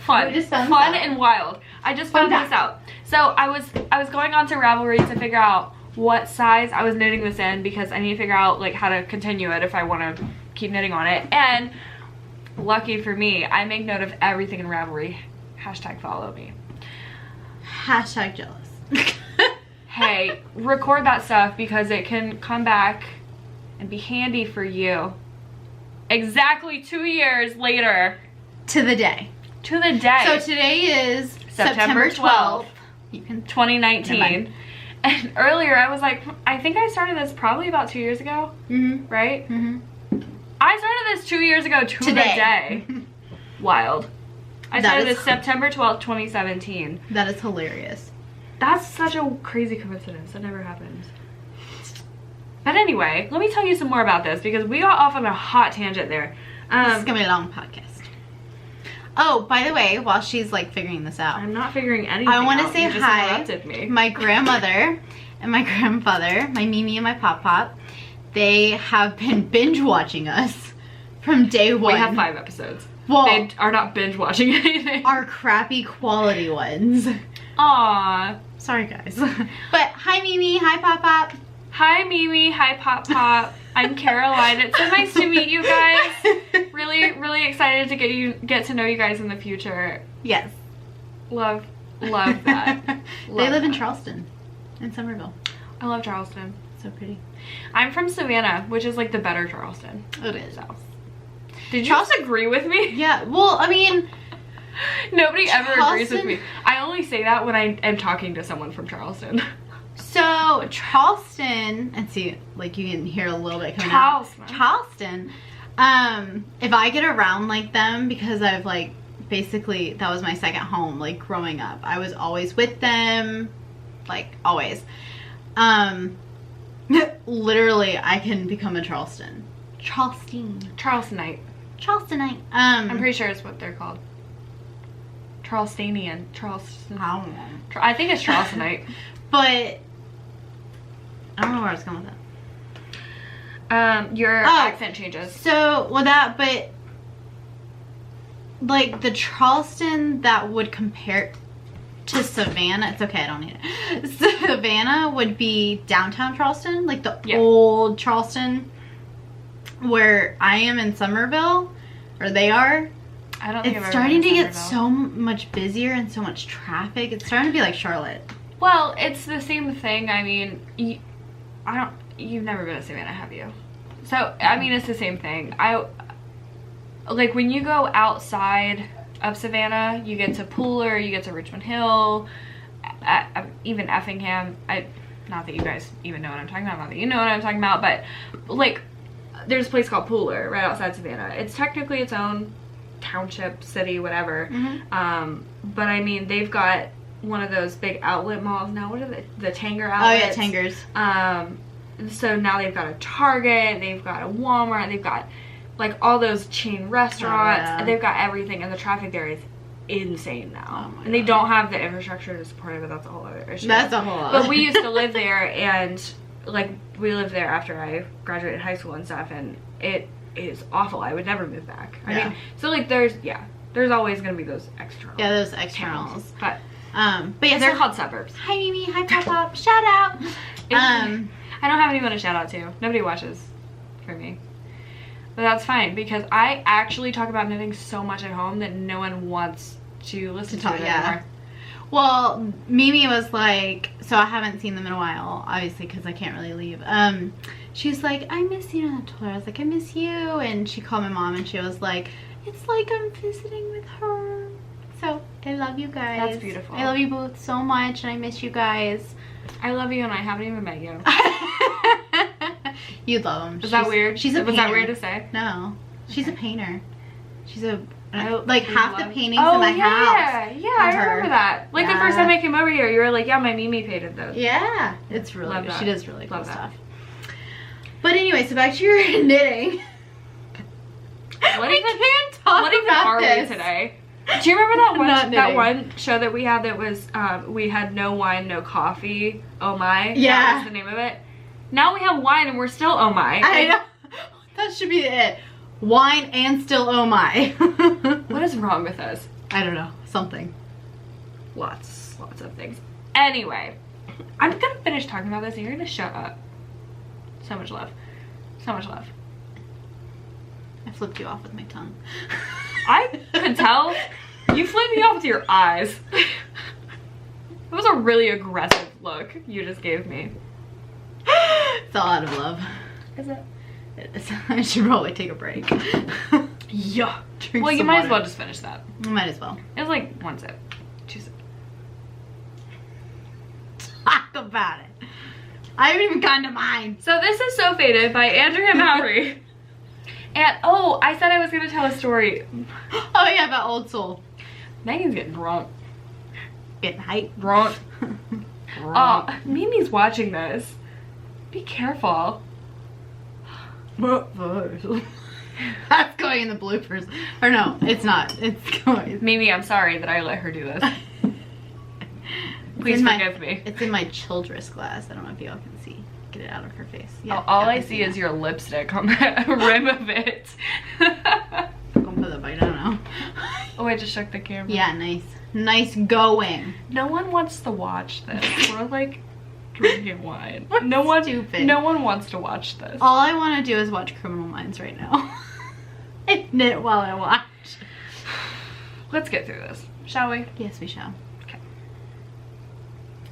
Fun and wild. I just found this out. So I was going on to Ravelry to figure out what size I was knitting this in, because I need to figure out like how to continue it if I want to keep knitting on it. And lucky for me, I make note of everything in Ravelry. #follow me. #jealous. Hey, record that stuff because it can come back and be handy for you. Exactly 2 years later. To the day. To the day. So today is September 12th. 2019. And earlier I was like, I think I started this probably about 2 years ago. Right? I started this 2 years ago to the day. Wild. I started this September 12th, 2017. That is hilarious. That's such a crazy coincidence. That never happens. But anyway, let me tell you some more about this, because we got off on a hot tangent there. This is gonna be a long podcast. Oh, by the way, while she's like figuring this out, I'm not figuring anything out. I want to say hi. Me. My grandmother and my grandfather, my Mimi and my Pop, they have been binge watching us from day one. We have 5 episodes. Well, they are not binge watching anything. Our crappy quality ones. Aww. Sorry, guys. But hi, Mimi. Hi, Pop. Hi Mimi, hi Pop Pop. I'm Caroline. It's so nice to meet you guys. Really excited to get to know you guys in the future. Yes. Love that. They live in Charleston, in Somerville. I love Charleston. So pretty. I'm from Savannah, which is like the better Charleston. It is. So. Did you just agree with me? Yeah. Well, I mean, nobody ever agrees with me. I only say that when I am talking to someone from Charleston. So Charleston, and see, like you can hear a little bit coming out. Charleston. If I get around like them, because I've like basically that was my second home, like growing up. I was always with them, like always. Literally, I can become a Charlestonite. Charlestonite. I'm pretty sure it's what they're called. Charlestonian. Charleston. I don't know. I think it's Charlestonite. But I don't know where I was going with that. Your accent changes. So, well that, but like the Charleston that would compare to Savannah, it's okay, I don't need it. Savannah would be downtown Charleston, like the old Charleston, where I am in Somerville, or they are. I don't think it's starting to get so much busier and so much traffic. It's starting to be like Charlotte. Well, it's the same thing. I mean, you've never been to Savannah, have you? So, I mean, it's the same thing. Like when you go outside of Savannah, you get to Pooler, you get to Richmond Hill, even Effingham. Not that you guys even know what I'm talking about, not that you know what I'm talking about, but like there's a place called Pooler right outside Savannah. It's technically its own township, city, whatever. But I mean, they've got one of those big outlet malls now. What are the Tanger outlets? Oh yeah, Tangers. So now they've got a Target, they've got a Walmart, they've got like all those chain restaurants, and they've got everything, and the traffic there is insane now. And they don't have the infrastructure to support it, but that's a whole other issue. That's a whole other. But we used to live there, and like we lived there after I graduated high school and stuff, and it is awful. I would never move back. I mean, so like there's always gonna be those external. Yeah, those externals. But yeah, they're called suburbs. Hi Mimi, hi Pop Pop, shout out. I don't have anyone to shout out to. Nobody watches for me. But that's fine, because I actually talk about knitting so much at home that no one wants to listen to it anymore. Well, Mimi was like, so I haven't seen them in a while, obviously, because I can't really leave. She was like, I miss you. And I told her, I was like, I miss you. And she called my mom, and she was like, it's like I'm visiting with her. So I love you guys. That's beautiful. I love you both so much, and I miss you guys. I love you, and I haven't even met you. You'd love them. Is that weird? She's a painter. Was that weird to say? No. She's a painter. She's a, Oh, like half the paintings in my house. Yeah, I remember that. Like the first time I came over here, you were like, yeah, my Mimi painted those. Yeah, it's really Love good. that. She does really cool Love stuff. But anyway, so back to your knitting. What even are we today? Do you remember that one show that we had that was we had no wine, no coffee? Oh my. Yeah. That was the name of it. Now we have wine and we're still oh my. I know. That should be it. Wine and still oh my. What is wrong with us? I don't know. Something. Lots of things. Anyway, I'm gonna finish talking about this and you're gonna shut up. So much love. So much love. I flipped you off with my tongue. I could tell. You flipped me off with your eyes. It was a really aggressive look you just gave me. It's all out of love. Is it? It is. I should probably take a break. Yeah. Drink well, you some might water. as well just finish that. Might as well. It was like 1 sip. 2 sips. Talk about it. I haven't even gotten to mine. So this is So Faded by Andrea Mowry. And oh, I said I was gonna tell a story. Oh yeah, about Old Soul. Megan's getting drunk. Getting hype. Drunk. Oh, Mimi's watching this. Be careful. That's going in the bloopers. Or no, it's not. It's going. Mimi, I'm sorry that I let her do this. Please forgive me. It's in my Childress glass. I don't know if y'all can see. Get it out of her face. Yeah. All I see is your lipstick on the rim of it. Don't put that bite. I don't know. Oh, I just shook the camera. Yeah, nice. Nice going. No one wants to watch this. We're like drinking wine. We're no one wants to watch this. All I want to do is watch Criminal Minds right now. I knit while I watch. Let's get through this, shall we? Yes, we shall. Okay.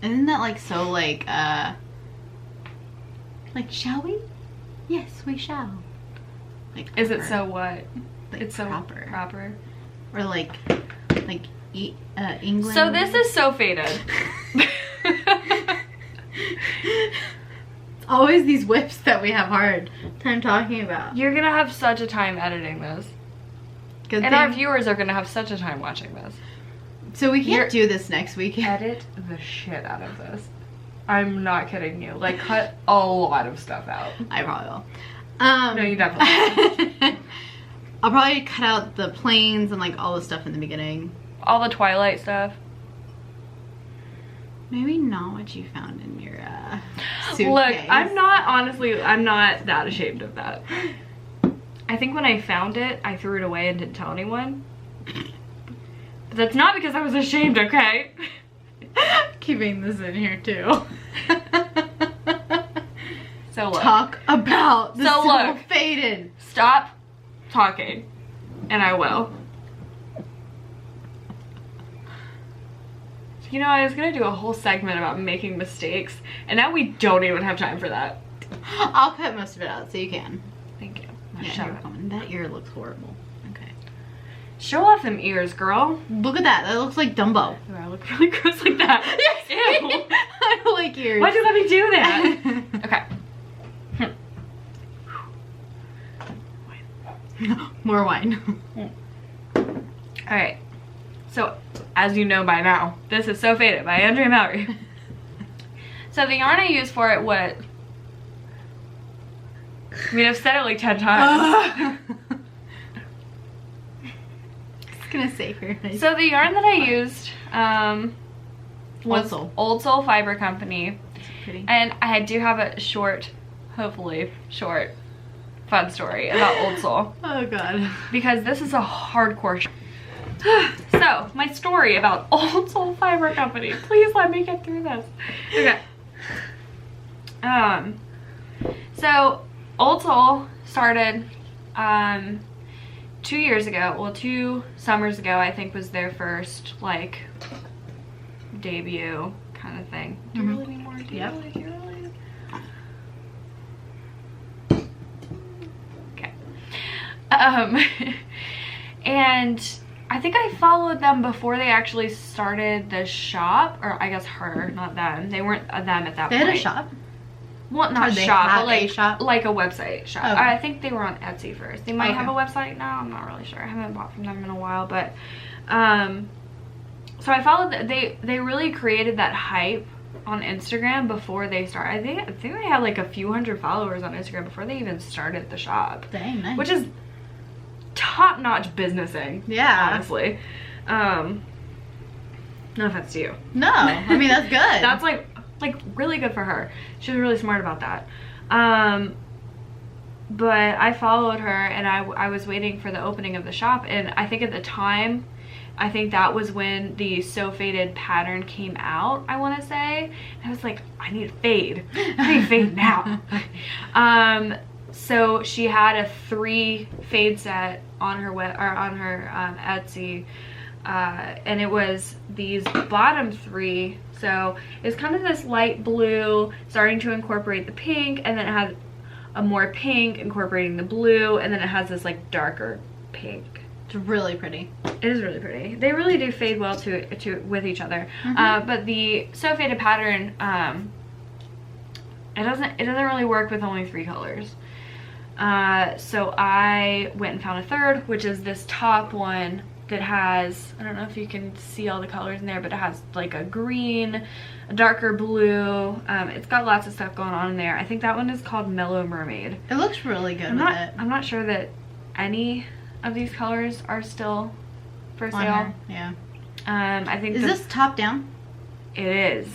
Isn't that like so like shall we? Yes, we shall. Like proper. Is it so what? Like it's proper. So proper. Or like England. So this is so faded. It's always these whips that we have hard time talking about. You're gonna have such a time editing this. Good and thing. our viewers are gonna have such a time watching this. So we can't do this next week. Edit the shit out of this. I'm not kidding you. Like, cut a lot of stuff out. I probably will. No, you definitely will. I'll probably cut out the planes and like all the stuff in the beginning. All the Twilight stuff. Maybe not what you found in your suitcase. Look, I'm not that ashamed of that. I think when I found it, I threw it away and didn't tell anyone. But that's not because I was ashamed, okay? Keeping this in here too. So look. Talk about the so look. faded. Stop talking, and I will. You know, I was gonna do a whole segment about making mistakes, and now we don't even have time for that. I'll cut most of it out so you can. Thank you. Yeah, you're welcome. That ear looks horrible. Okay. Show off them ears, girl. Look at that. That looks like Dumbo. Oh, I look really gross like that. Ew. I don't like ears. Why'd you let me do that? Okay. More wine. Alright. So, as you know by now, this is So Faded by Andrea and Mowry. So the yarn I used for it, what? I mean, I've said it like 10 times. Just gonna say her. So the yarn that I used was Old Soul Fiber Company. Pretty. And I do have a short, hopefully short, fun story about Old Soul. Oh god. Because this is a hardcore So, my story about Old Soul Fiber Company. Please let me get through this. Okay. So, Old Soul started 2 years ago. Well, 2 summers ago, I think, was their first, like, debut kind of thing. Do you really need more? Do you really? Do you really? Okay. And I think I followed them before they actually started the shop, or I guess her, not them. They weren't them at that point. They had a shop? Well, not shop, but like a shop? like a website shop. Okay. I think they were on Etsy first. They might have a website now. I'm not really sure. I haven't bought from them in a while, but so I followed. They really created that hype on Instagram before they started. I think they had like a few hundred followers on Instagram before they even started the shop. Dang, nice. Which is top-notch businessing. Yeah. Honestly. No offense to you. No, I mean that's good. That's like really good for her. She was really smart about that. But I followed her and I was waiting for the opening of the shop, and I think at the time, I think that was when the So Faded pattern came out, I want to say. And I was like, I need a fade. I need a fade now. So she had a 3 fade set on her Etsy, and it was these bottom 3. So it's kind of this light blue starting to incorporate the pink, and then it has a more pink incorporating the blue, and then it has this like darker pink. It's really pretty. It is really pretty. They really do fade well with each other. But the So Faded pattern, it doesn't really work with only 3 colors. So I went and found a 3rd, which is this top one that has, I don't know if you can see all the colors in there, but it has like a green, a darker blue. It's got lots of stuff going on in there. I think that one is called Mellow Mermaid. It looks really good with it. I'm not sure that any of these colors are still for sale. Yeah. I think is this top down? It is.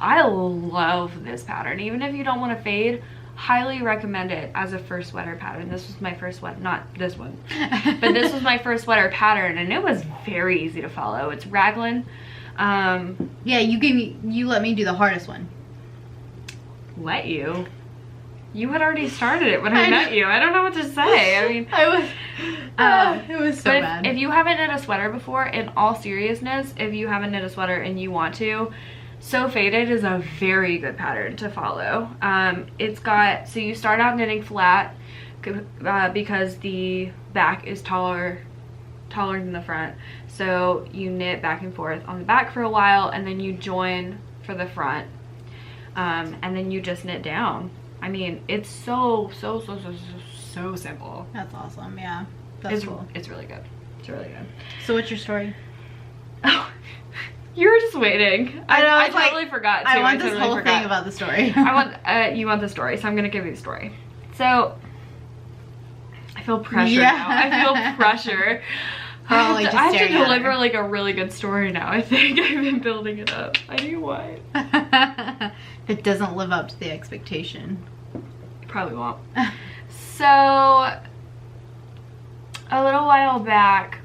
I love this pattern. Even if you don't want to fade, highly recommend it as a first sweater pattern. This was my first sweater, not this one, but this was my first sweater pattern, and it was very easy to follow. It's raglan. Yeah, you let me do the hardest one. Let you? You had already started it when I met you. I don't know what to say. I mean, it was so bad. If you haven't knit a sweater before, in all seriousness, if you haven't knit a sweater and you want to, So Faded is a very good pattern to follow. It's got, so you start out knitting flat because the back is taller than the front. So you knit back and forth on the back for a while, and then you join for the front, and then you just knit down. I mean, it's so simple. That's awesome. Yeah, that's cool. It's really good. It's really good. So what's your story? Oh, you were just waiting. I totally forgot too. I want this whole thing about the story. You want the story, so I'm gonna give you the story. So I feel pressure now. I feel pressure. I have to deliver like a really good story now. I think I've been building it up. I do what? It doesn't live up to the expectation. Probably won't. So a little while back,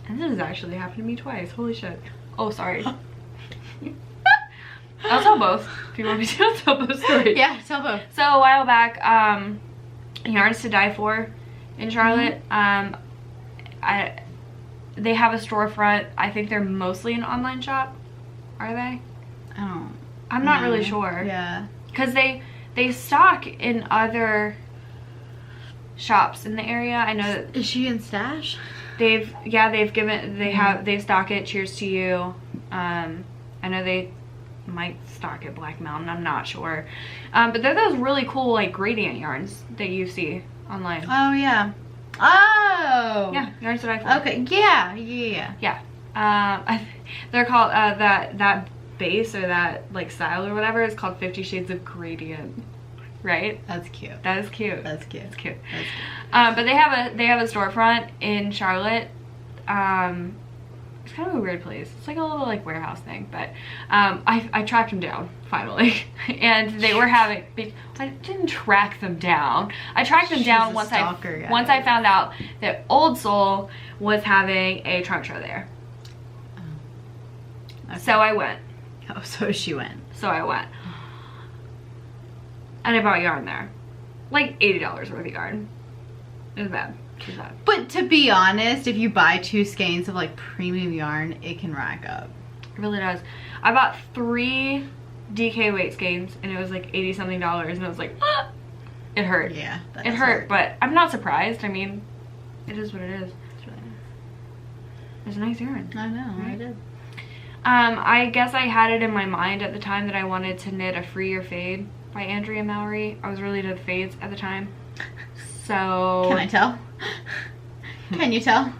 and this has actually happened to me twice. Holy shit. Oh, sorry. I'll tell both. If you want me to, I'll tell both stories. Yeah, tell both. So a while back, Yarns to Die For in Charlotte. They have a storefront. I think they're mostly an online shop. Are they? I'm not really sure. Yeah. Because they stock in other shops in the area. I know that. Is she in Stash? They stock it. Cheers to You. I know they might stock at Black Mountain. I'm not sure. But they're those really cool like gradient yarns that you see online. Oh yeah. Oh. Yeah, Yarns to Die For. Okay. Yeah. They're called that base or that like style or whatever is called 50 Shades of Gradient. Right? That's cute. That is cute. That's cute. It's cute. That's cute. But they have a storefront in Charlotte. It's kind of a weird place. It's like a little like warehouse thing, but I tracked them down finally, and they were having. I didn't track them down. I tracked them down once I found out that Old Soul was having a trunk show there. Okay. So I went. Oh, so she went. So I went. And I bought yarn there. Like $80 worth of yarn. It was bad. It was bad. But to be honest, if you buy 2 skeins of like premium yarn, it can rack up. It really does. I bought 3 DK weight skeins and it was like $80 something, and I was like, ah! It hurt. Yeah. It hurt, but I'm not surprised. I mean, it is what it is. It's really nice. It's a nice yarn. I know, right? I did. I guess I had it in my mind at the time that I wanted to knit a Free Your Fade by Andrea Mowry. I was really into fades at the time. So can I tell? Can you tell?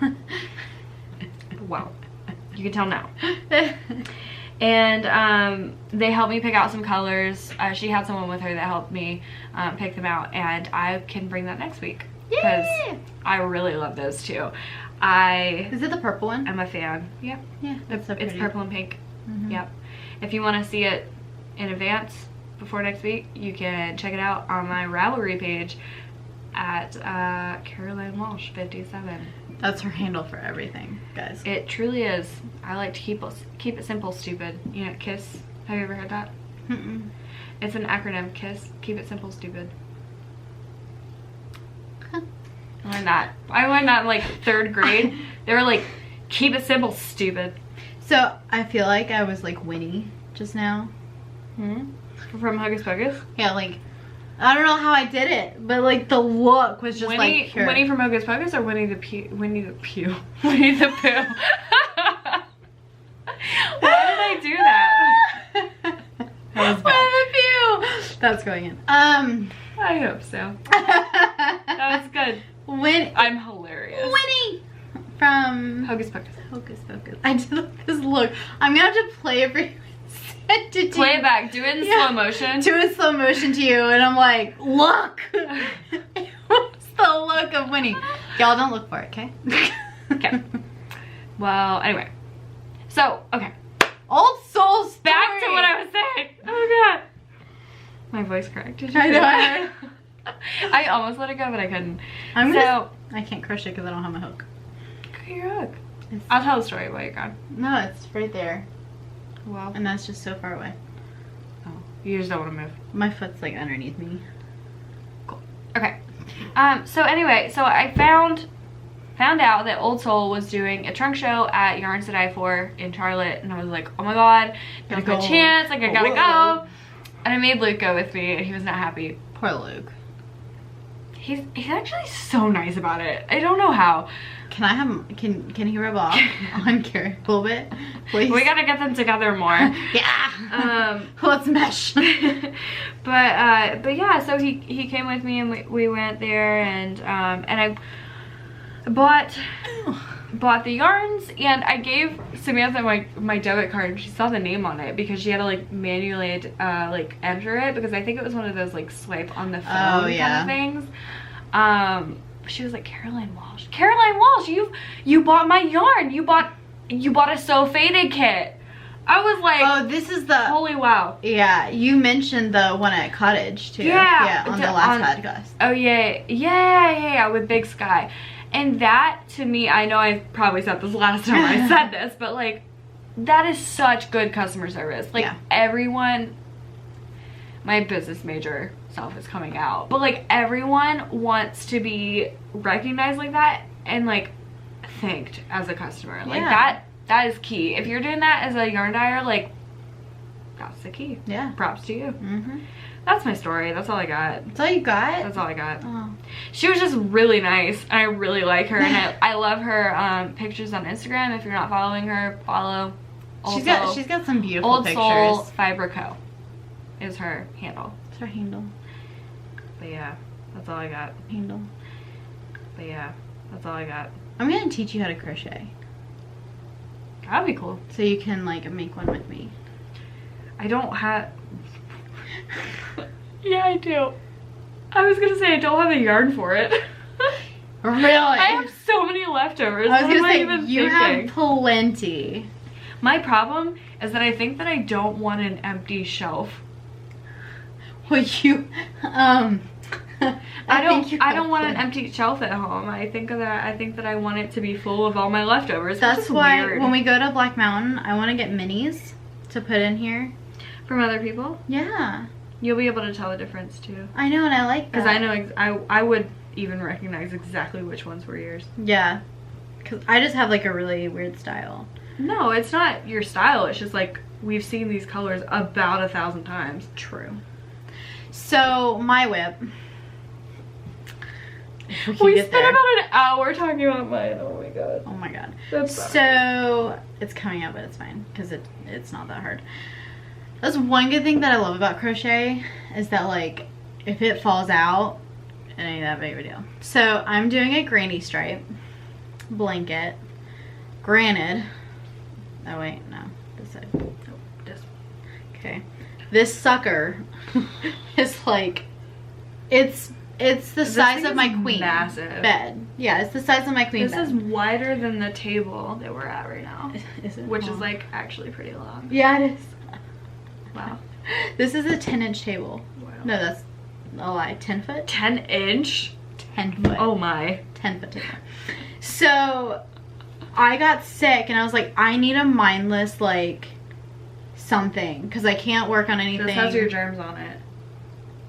Well, you can tell now. And they helped me pick out some colors. She had someone with her that helped me pick them out, and I can bring that next week because I really love those too. Is it the purple one? I'm a fan. Yeah. Yeah, that's so pretty. It's purple and pink. Yep. If you want to see it in advance before next week, you can check it out on my Ravelry page at Caroline Walsh 57. That's her handle for everything, guys. It truly is. I like to keep it simple, stupid. You know, KISS. Have you ever heard that? It's an acronym. KISS. Keep it simple, stupid. I learned that in like 3rd grade. They were like, keep it simple, stupid. So I feel like I was like Winnie just now. From Hocus Pocus? Yeah, like, I don't know how I did it, but like the look was just like pure. Winnie from Hocus Pocus or Winnie the Pooh? Winnie the Pooh. Winnie the Pooh. Why did I do that? That was bad. Winnie the Pooh. That's going in. I hope so. That was good. I'm hilarious. Winnie from Hocus Pocus. Hocus Pocus. I did like this look. I'm gonna have to play it for you. Play it back. Do it in slow motion. Do it in slow motion to you, and I'm like, look. It was the look of Winnie. Y'all don't look for it, okay? Okay. Well, anyway. So, okay. Old Soul story. Back to what I was saying. Oh god. My voice cracked. Did you I know. I almost let it go, but I couldn't. I can't crochet because I don't have my hook. Go get your hook. I'll tell the story while you're gone. No, it's right there. Well. And that's just so far away. Oh. You just don't want to move. My foot's like underneath me. Cool. Okay. So anyway, so I found out that Old Soul was doing a trunk show at Yarns to Die For in Charlotte, and I was like, oh my god, now's my chance, like I gotta go. And I made Luke go with me, and he was not happy. Poor Luke. He's actually so nice about it. I don't know how. Can I have, can he rub off on Carrie a little bit, please? We gotta get them together more. Yeah. Let's mesh. But yeah, so he came with me, and we went there, and I bought the yarns, and I gave Samantha my debit card, and she saw the name on it because she had to like manually like enter it, because I think it was one of those like swipe on the phone kind of things. She was like, Caroline Walsh, you bought my yarn, you bought a So Faded kit. I was like, oh, this is the, holy wow. Yeah, you mentioned the one at Cottage too. Yeah, on the last podcast. Oh yeah, with Big Sky. And that, to me, I know I probably said this last time I said this, but like, that is such good customer service. Like, everyone, my business major self is coming out, but like, everyone wants to be recognized like that and like thanked as a customer. Like, that is key. If you're doing that as a yarn dyer, like, that's the key. Yeah. Props to you. That's my story. That's all I got. That's all you got? That's all I got. Oh. She was just really nice. I really like her, and I love her pictures on Instagram. If you're not following her, follow. She's got some beautiful Old pictures. Soul Fiber Co. is her handle. It's her handle. But yeah, that's all I got. Handle. But yeah, that's all I got. I'm gonna teach you how to crochet. That'd be cool. So you can like make one with me. I don't have. Yeah, I do. I was gonna say I don't have a yarn for it. Really? I have so many leftovers. I was gonna say, you have plenty. My problem is that I think that I don't want an empty shelf. Well, you, I don't want an empty shelf at home. I think that I want it to be full of all my leftovers. That's why when we go to Black Mountain, I want to get minis to put in here. From other people? Yeah. You'll be able to tell the difference too. I know, and I like that. Because I know, I would even recognize exactly which ones were yours. Yeah. Because I just have like a really weird style. No, it's not your style. It's just like, we've seen these colors about 1,000 times. True. So, my whip. We spent about an hour talking about mine. Oh my god. Oh my god. That's so, it's coming out, but it's fine. Because it's not that hard. That's one good thing that I love about crochet, is that like, if it falls out, it ain't that big of a deal. So I'm doing a granny stripe blanket. Granted, oh wait, no, this side. Oh, this. Okay, this sucker is like, it's the size of my queen bed. Yeah, it's the size of my queen bed. This is wider than the table that we're at right now. Is it? Which is like actually pretty long. Yeah, it is. Wow. This is a 10-inch table. Wow. No, that's a lie. 10 foot? 10 inch? 10 foot. Oh my. 10 foot table. So, I got sick and I was like, I need a mindless, like, something. Because I can't work on anything. This has your germs on it.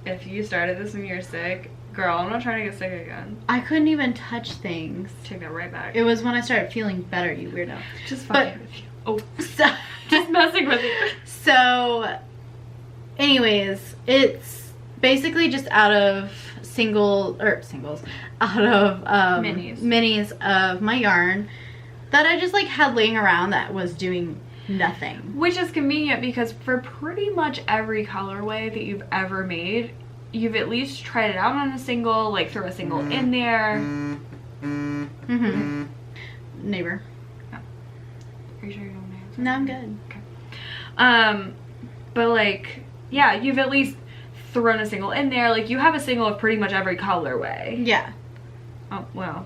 If you started this when you're sick, girl, I'm not trying to get sick again. I couldn't even touch things. Take that right back. It was when I started feeling better, you weirdo. Just fucking with you. Oh. So, just messing with you. So, anyways, it's basically just out of out of minis of my yarn that I just like had laying around that was doing nothing. Which is convenient because for pretty much every colorway that you've ever made, you've at least tried it out on a single, like throw a single in there. Neighbor. Oh. Are you sure you don't know? No, I'm good. Okay. But like, yeah, you've at least thrown a single in there. Like, you have a single of pretty much every colorway. Yeah. Oh, well.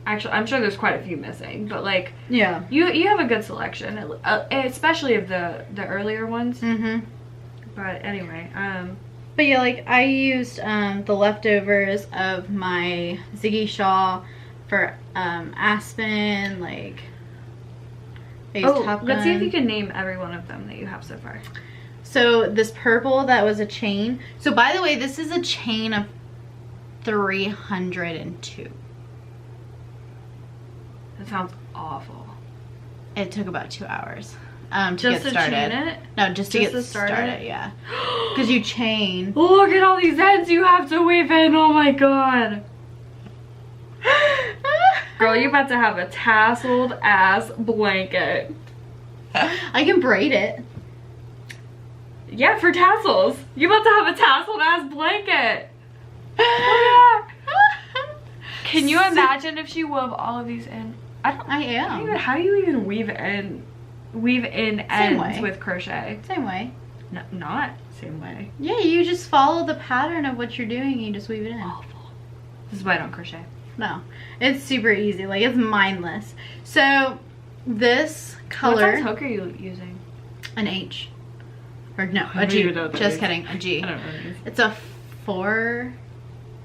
Actually, I'm sure there's quite a few missing, but like, yeah, you have a good selection, especially of the earlier ones. But anyway, but yeah, like I used the leftovers of my Ziggy shawl for Aspen, like. Oh, let's see if you can name every one of them that you have so far. So this purple, that was a chain. So by the way, this is a chain of 302. That sounds awful. It took about 2 hours to get started. Chain it? No, just to get started, yeah. Because you chain. Look at all these ends you have to weave in. Oh my god. Girl, you about to have a tasseled ass blanket. I can braid it. Yeah, for tassels. You about to have a tasseled ass blanket. Oh, yeah. Can you imagine if she wove all of these in? I am. How do you even weave in ends with crochet? Same way. No, not same way. Yeah, you just follow the pattern of what you're doing and you just weave it in. Awful. This is why I don't crochet. No, it's super easy. Like, it's mindless. So this color. What size hook are you using? An H. Or no, a G. Just kidding, a G. I don't know what it is. It's a 4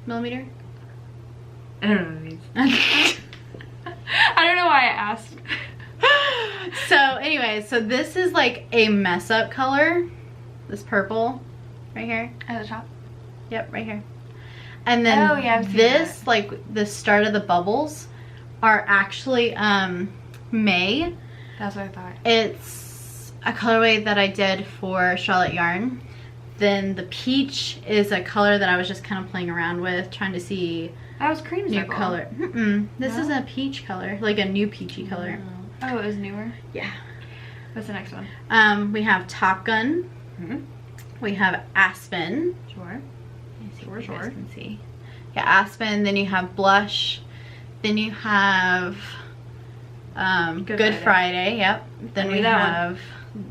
millimeter. I don't know what it means. I don't know why I asked. So anyway, so this is like a mess up color. This purple right here. At the top? Yep, right here. And then this, like the start of the bubbles, are actually May. That's what I thought. It's a colorway that I did for Charlotte Yarn. Then the peach is a color that I was just kind of playing around with, trying to see that was cream new color. This is a peach color, like a new peachy color. Oh, it was newer? Yeah. What's the next one? We have Top Gun. We have Aspen. Sure. Sure. You can see. Yeah, Aspen. Then you have Blush. Then you have Good Friday. Yep. Then we have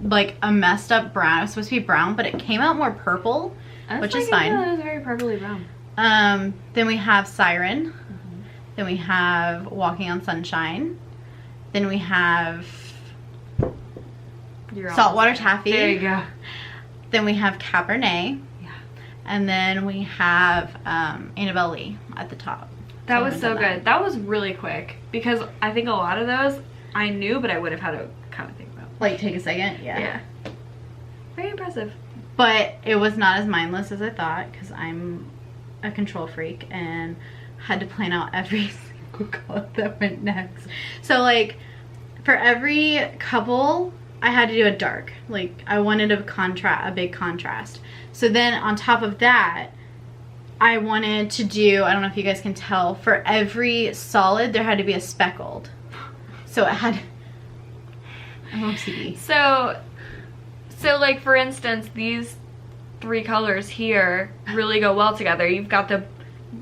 like a messed up brown. It was supposed to be brown, but it came out more purple, which is fine. It was very purpley brown. Then we have Siren. Then we have Walking on Sunshine. Then we have Saltwater Taffy. There you go. Then we have Cabernet. Yeah. And then we have Navelli at the top. That was so good. That was really quick because I think a lot of those I knew, but I would have had to kind of think about. Like, take a second? Yeah. Very impressive. But it was not as mindless as I thought because I'm a control freak and had to plan out every single color that went next. So, like, for every couple, I had to do a dark. Like, I wanted a big contrast. So then on top of that, I wanted to do, I don't know if you guys can tell, for every solid there had to be a speckled. So it had, I'm OCD. So like for instance, these 3 colors here really go well together. You've got the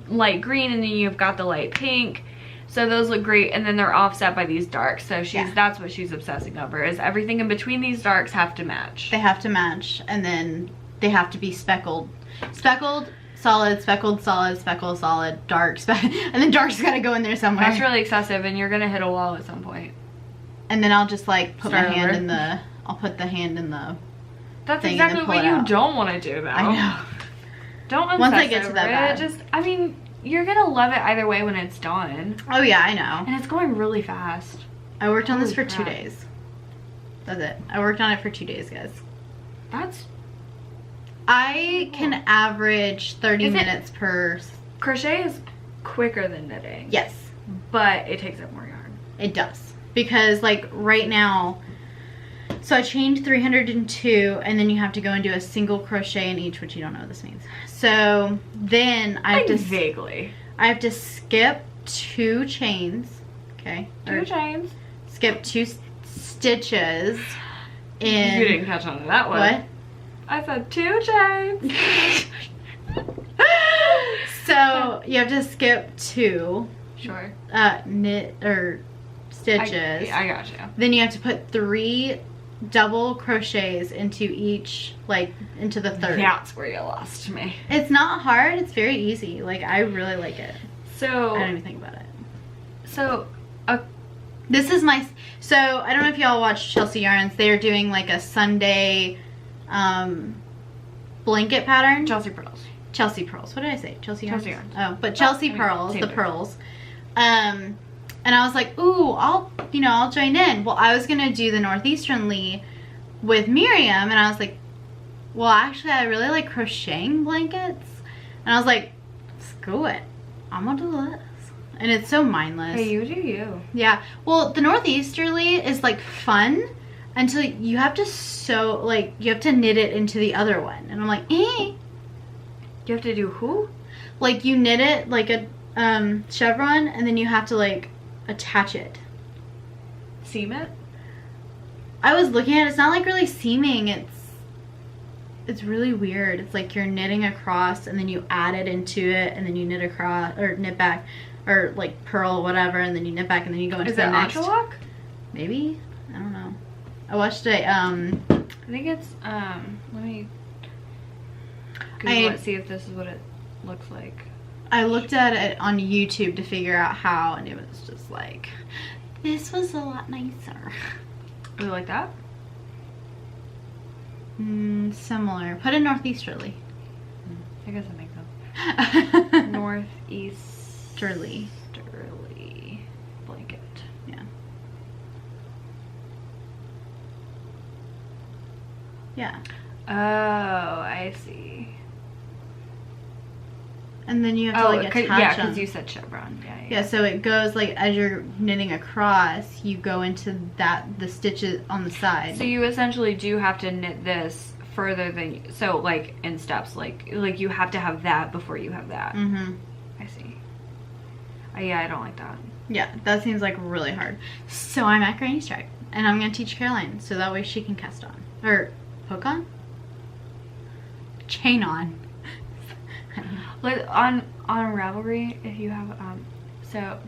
light green and then you've got the light pink. So those look great, and then they're offset by these darks. So that's what she's obsessing over, is everything in between these darks have to match. They have to match, and then they have to be speckled. Speckled, solid, speckled, solid, speckled, solid, dark, and then dark's gotta go in there somewhere. That's really excessive, and you're gonna hit a wall at some point. And then I'll just like put my hand in the, I'll put the hand in the That's exactly what you don't want to do though. I know. Don't obsess once I get to over that it. I mean, you're gonna love it either way when it's done. Oh yeah, I know. And it's going really fast. I worked on this for 2 days. That's it. I worked on it for 2 days, guys. I can average 30 minutes per. Crochet is quicker than knitting. Yes. But it takes up more yarn. It does. Because like right now, so I chained 302 and then you have to go and do a single crochet in each, which you don't know what this means. So then I have to vaguely. I have to skip 2 chains. Okay. 2 chains. Skip 2 stitches. In. You didn't catch on to that one. What? I said 2 chains. So you have to skip 2. Sure. Knit or stitches. I got you. Then you have to put 3 double crochets into each, like into the third. That's where you lost me. It's not hard. It's very easy. Like, I really like it. So I don't even think about it. So this is my, so I don't know if y'all watch Chelsea Yarns. They're doing like a Sunday blanket pattern. Chelsea Purls. Chelsea Purls. What did I say? Chelsea Yarns? Chelsea Yarns. Oh, but Chelsea Purls, the Purls. And I was like, ooh, I'll join in. Well, I was gonna do the Northeastern Lee with Miriam, and I was like, Well, actually, I really like crocheting blankets. And I was like, screw it. I'm gonna do this. And it's so mindless. Hey, you do you. Yeah. Well, the northeasterly is like fun until you have to sew, like, you have to knit it into the other one. And I'm like, eh. You have to do who? Like, you knit it like a chevron, and then you have to, like, attach it. Seam it? I was looking at it. It's not, like, really seaming. It's really weird. It's like you're knitting across, and then you add it into it, and then you knit across, or knit back, or, like, purl, whatever, and then you knit back, and then you go into the next. Is it entrelock? Maybe? I don't know. I watched a, I think it's, let me Google it, see if this is what it looks like. I looked at it on YouTube to figure out how, and it was just like, this was a lot nicer. Was it like that? Similar. Put in northeasterly. I guess that makes sense. Northeasterly blanket. Yeah. Yeah. Oh, I see. And then you have to like attach yeah, them. because you said chevron. Yeah, so it goes like as you're knitting across, you go into the stitches on the side. So you essentially do have to knit this further than, so like in steps, like you have to have that before you have that. I see. Yeah, I don't like that. Yeah, that seems like really hard. So I'm at Granny Strike, and I'm gonna teach Caroline so that way she can cast on or hook on, chain on. Like on Ravelry, if you have so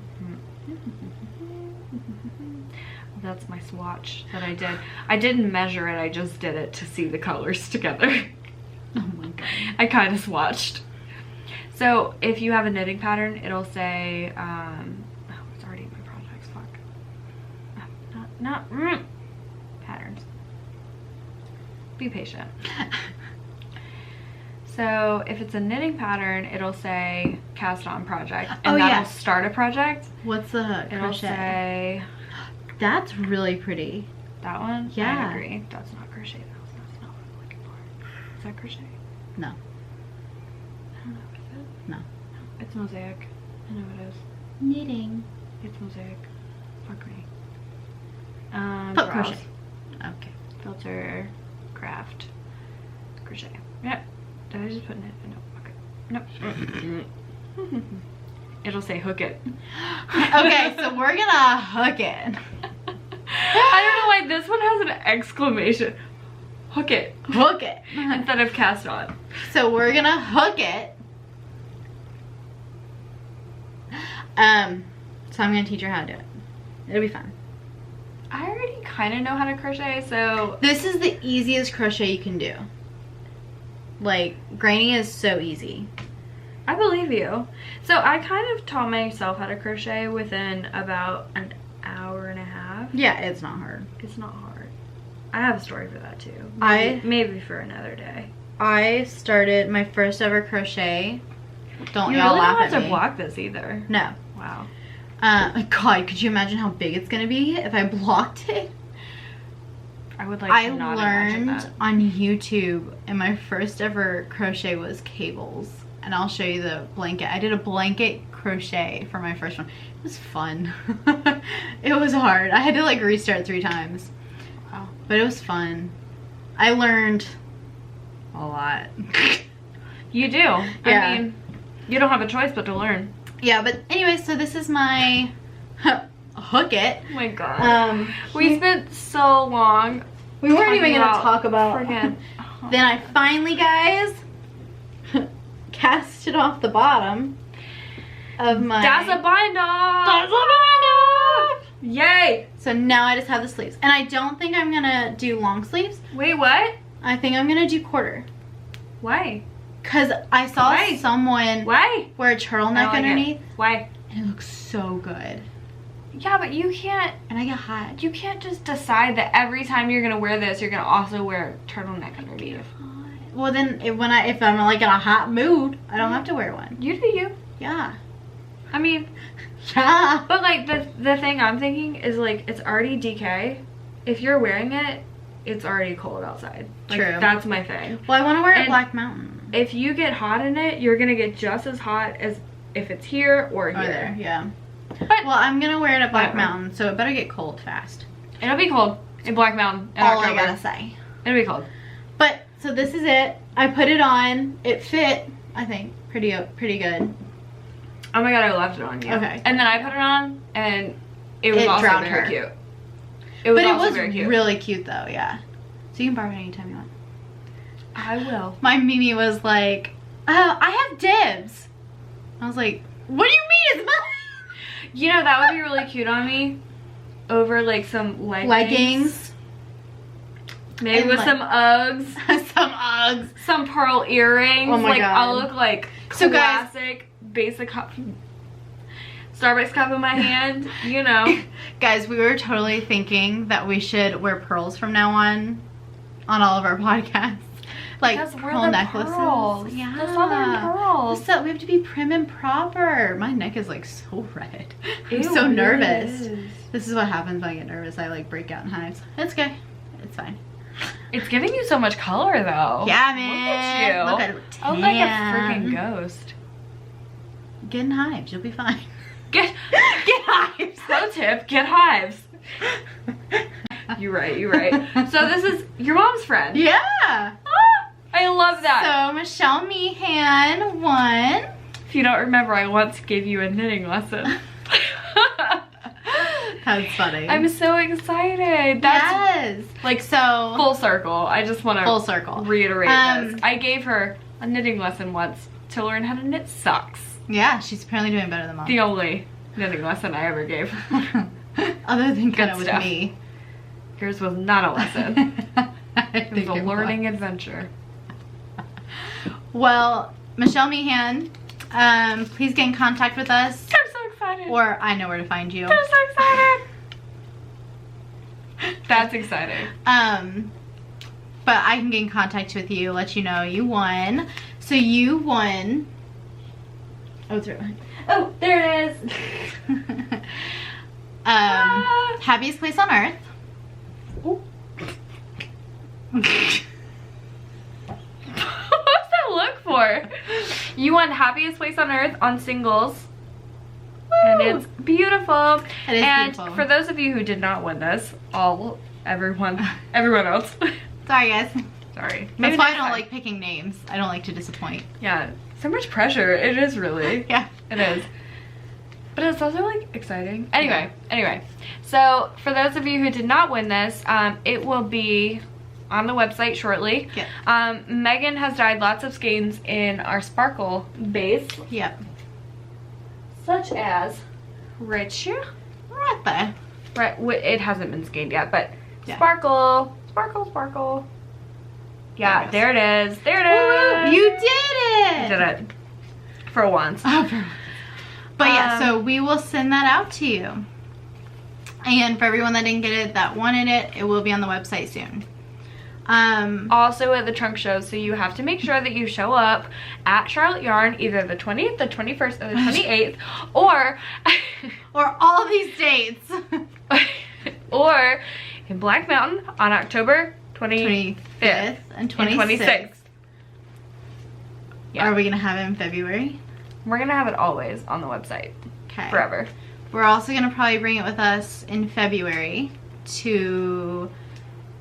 that's my swatch that I did. I didn't measure it, I just did it to see the colors together. Oh my god. I kind of swatched. So if you have a knitting pattern, it'll say oh, it's already in my projects, fuck. Patterns. Be patient. So if it's a knitting pattern, it'll say cast on project, and that'll start a project. What's the It'll crochet? say, that's really pretty. that one? Yeah. I agree. That's not crochet. That's not what I'm looking for. Is that crochet? No. I don't know. Is it? No. It's mosaic. I know it is. Knitting. It's mosaic. Fuck me. Put browse. crochet. Okay. Filter, craft, crochet. Yep. Did I just put knit? No. Okay. Nope. It'll say hook it. Okay, so we're gonna hook it. I don't know why this one has an exclamation. Hook it. Hook it. Instead of cast on. So we're gonna hook it. So I'm gonna teach her how to do it. It'll be fun. I already kind of know how to crochet, so... This is the easiest crochet you can do. Like, Granny is so easy. I believe you. So I kind of taught myself how to crochet within about an hour and a half. Yeah, it's not hard. It's not hard. I have a story for that too. Maybe for another day. I started my first ever crochet. Don't you y'all really laugh don't at have me. to block this either. No. Wow. God, could you imagine how big it's gonna be if I blocked it? I would like to not imagine that. I learned on YouTube, and my first ever crochet was cables. And I'll show you the blanket. I did a blanket crochet for my first one. It was fun. It was hard. I had to like restart 3 times. Wow. But it was fun. I learned a lot. You do. Yeah. I mean, you don't have a choice but to learn. Yeah, but anyway, so this is my hook it. Oh my god. We spent so long. We weren't even going to talk about freaking. Then I finally, guys, cast it off the bottom of my... That's a bind off! That's a bind off! Yay! So now I just have the sleeves. And I don't think I'm going to do long sleeves. Wait, what? I think I'm going to do quarter. Why? Because I saw someone Why? wear a turtleneck underneath. Why? And it looks so good. Yeah, but you can't... And I get hot. You can't just decide that every time you're going to wear this, you're going to also wear a turtleneck underneath. Well, then if I'm like in a hot mood, I don't have to wear one. You do you. Yeah. I mean... Yeah. But like the thing I'm thinking is like it's already DK. If you're wearing it, it's already cold outside. Like, True. That's my thing. Well, I want to wear it And at Black Mountain. If you get hot in it, you're gonna get just as hot as if it's here or here. There, yeah. But well, I'm gonna wear it at Black Mountain, so it better get cold fast. It'll be cold in Black Mountain in All October. I gotta say. It'll be cold. But so this is it. I put it on. It fit, I think, pretty good. Oh my god, I left it on you. Okay. And then I put it on, and it was also drowned very her. cute. It was very cute. Really cute though, yeah. So you can borrow it anytime you want. I will. My Mimi was like, "Oh, I have dibs." I was like, "What do you mean it's mine?" You know, that would be really cute on me. Over like some leggings. Maybe And with like, some Uggs. some Uggs. Some pearl earrings. Oh my like god. I'll look like So guys, classic, basic cup. Starbucks cup in my hand, you know. Guys, we were totally thinking that we should wear pearls from now on all of our podcasts. Like Because we're pearl the necklaces. pearls. Yeah. The Southern pearls. So we have to be prim and proper. My neck is like so red. I'm Ew, so it nervous. is. This is what happens when I get nervous. I like break out in hives. It's okay. It's fine. It's giving you so much color though. Yeah, man. Look at you. Look at I look like a freaking ghost. Get in hives. You'll be fine. Get hives. Pro tip, get hives. You're right. So this is your mom's friend. Yeah. Ah, I love that. So Michelle Meehan won. If you don't remember, I once gave you a knitting lesson. That's funny. I'm so excited. That's yes. Like so. full circle. I just want to Full circle. reiterate this. I gave her a knitting lesson once to learn how to knit socks. Yeah, she's apparently doing better than mom. The only knitting lesson I ever gave. Other than kind of Good with stuff. me. Yours was not a lesson. It It was a learning adventure. Well, Michelle Meehan, please get in contact with us. I'm so excited. Or I know where to find you. I'm so excited. That's exciting. But I can get in contact with you, let you know you won. So you won. Oh, it's right behind. Oh, there it is. Happiest place on earth. Ooh. What's that look for? You won happiest place on earth on singles. And it's beautiful. It is and beautiful. For those of you who did not win this, everyone else. Sorry, guys. Sorry. That's why I don't next like picking names. I don't like to disappoint. Yeah, so much pressure. It is really. Yeah. It is. But it's also like exciting. Anyway. So for those of you who did not win this, it will be on the website shortly. Yeah. Megan has dyed lots of skeins in our sparkle base. Yep. Such as right here. Right there. Right, it hasn't been skeined yet, but Yeah. sparkle. Yeah, there it is. There it is. You did it! I did it. For once. But yeah, so we will send that out to you. And for everyone that didn't get it, that wanted it, it will be on the website soon. Also at the trunk show, so you have to make sure that you show up at Charlotte Yarn either the 20th, the 21st, or the 28th, or all of these dates. or in Black Mountain on October 25th and 26th. Yeah. Are we gonna have it in February? We're gonna have it always on the website. Okay. Forever. We're also gonna probably bring it with us in February to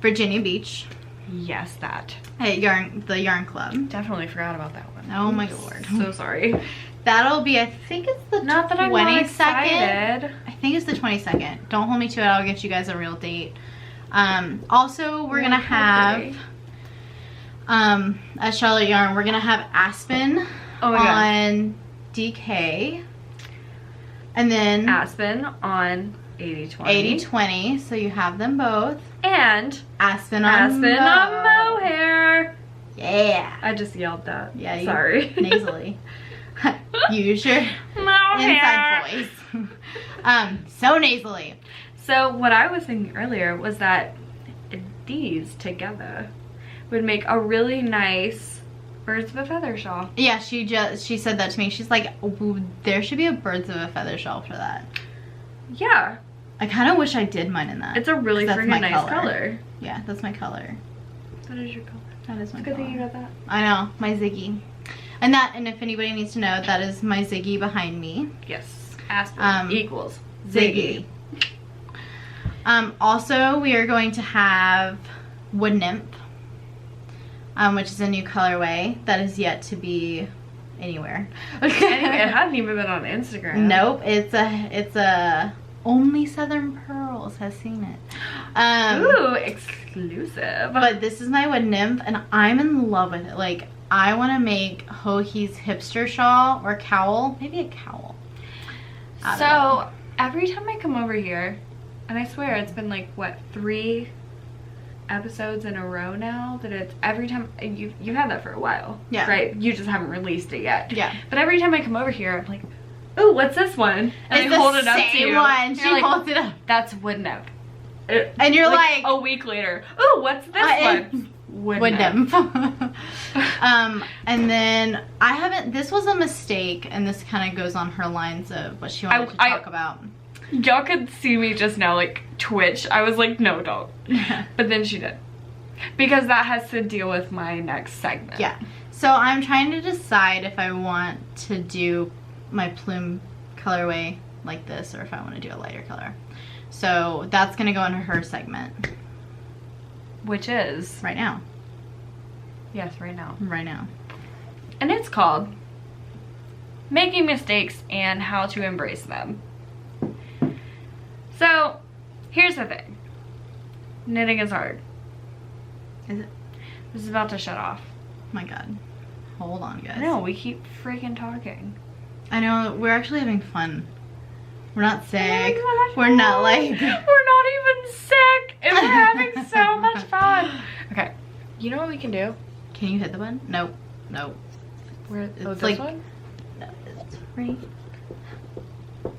Virginia Beach. Yes, that. At the Yarn Club. Definitely forgot about that one. Oh my lord. So sorry. That'll be, I think it's the Not that I'm not 22nd. excited. I think it's the 22nd. Don't hold me to it. I'll get you guys a real date. Also, we're gonna have at Charlotte Yarn, we're gonna have Aspen on DK, and then Aspen on 80/20. 80/20. So you have them both. And Aspen on mohair. Yeah. I just yelled that. Yeah. Sorry. Nasally. Use your mohair. inside voice. So nasally. So what I was thinking earlier was that these together would make a really nice birds of a feather shawl. Yeah, she said that to me. She's like, "Ooh, there should be a birds of a feather shawl for that." Yeah. I kind of wish I did mine in that. It's a really freaking nice color. Yeah, that's my color. That is your color. That is my color. Good thing you got that. I know, my Ziggy. And if anybody needs to know, that is my Ziggy behind me. Yes. Aspen equals Ziggy. Also, we are going to have Wood Nymph, which is a new colorway that is yet to be anywhere. It hadn't even been on Instagram. Nope, it's a only Southern Purls has seen it. Ooh, exclusive. But this is my Wood Nymph, and I'm in love with it. Like, I want to make Hohi's hipster shawl or cowl, maybe a cowl. So every time I come over here, and I swear it's been like what, 3 episodes in a row now that it's every time you had that for a while. Yeah. Right? You just haven't released it yet. Yeah. But every time I come over here, I'm like, ooh, what's this one? And I hold it up to you. One. She like, holds it up. That's Wood Nymph. And you're like a week later, ooh, what's this one? Wood Nymph. And then this was a mistake, and this kind of goes on her lines of what she wanted to talk about. Y'all could see me just now like twitch. I was like, no, don't. But then she did. Because that has to deal with my next segment. Yeah. So I'm trying to decide if I want to do my plume colorway like this or if I want to do a lighter color. So that's going to go into her segment. Which is? Right now. Yes, right now. Right now. And it's called Making Mistakes and How to Embrace Them. So, here's the thing. Knitting is hard. Is it? This is about to shut off. Oh my god. Hold on, guys. No, we keep freaking talking. I know, we're actually having fun. We're not sick. We're not like... We're not even sick. And we're having so much fun. Okay. You know what we can do? Can you hit the button? Nope. Nope. It's this one? No, it's free.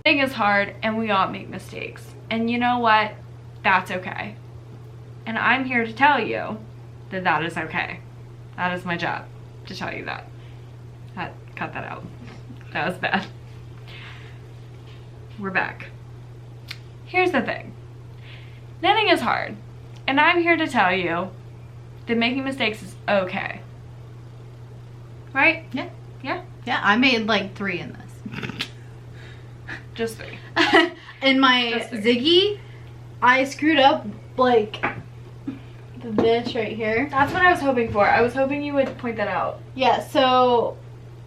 Knitting is hard and we all make mistakes. And you know what? That's okay. And I'm here to tell you that that is okay. That is my job, to tell you that. Cut that out. That was bad. We're back. Here's the thing. Knitting is hard. And I'm here to tell you that making mistakes is okay. Right? Yeah. Yeah? Yeah, I made like 3 in this. Just 3. In my Ziggy, I screwed up like this right here. That's what I was hoping for. I was hoping you would point that out. Yeah, so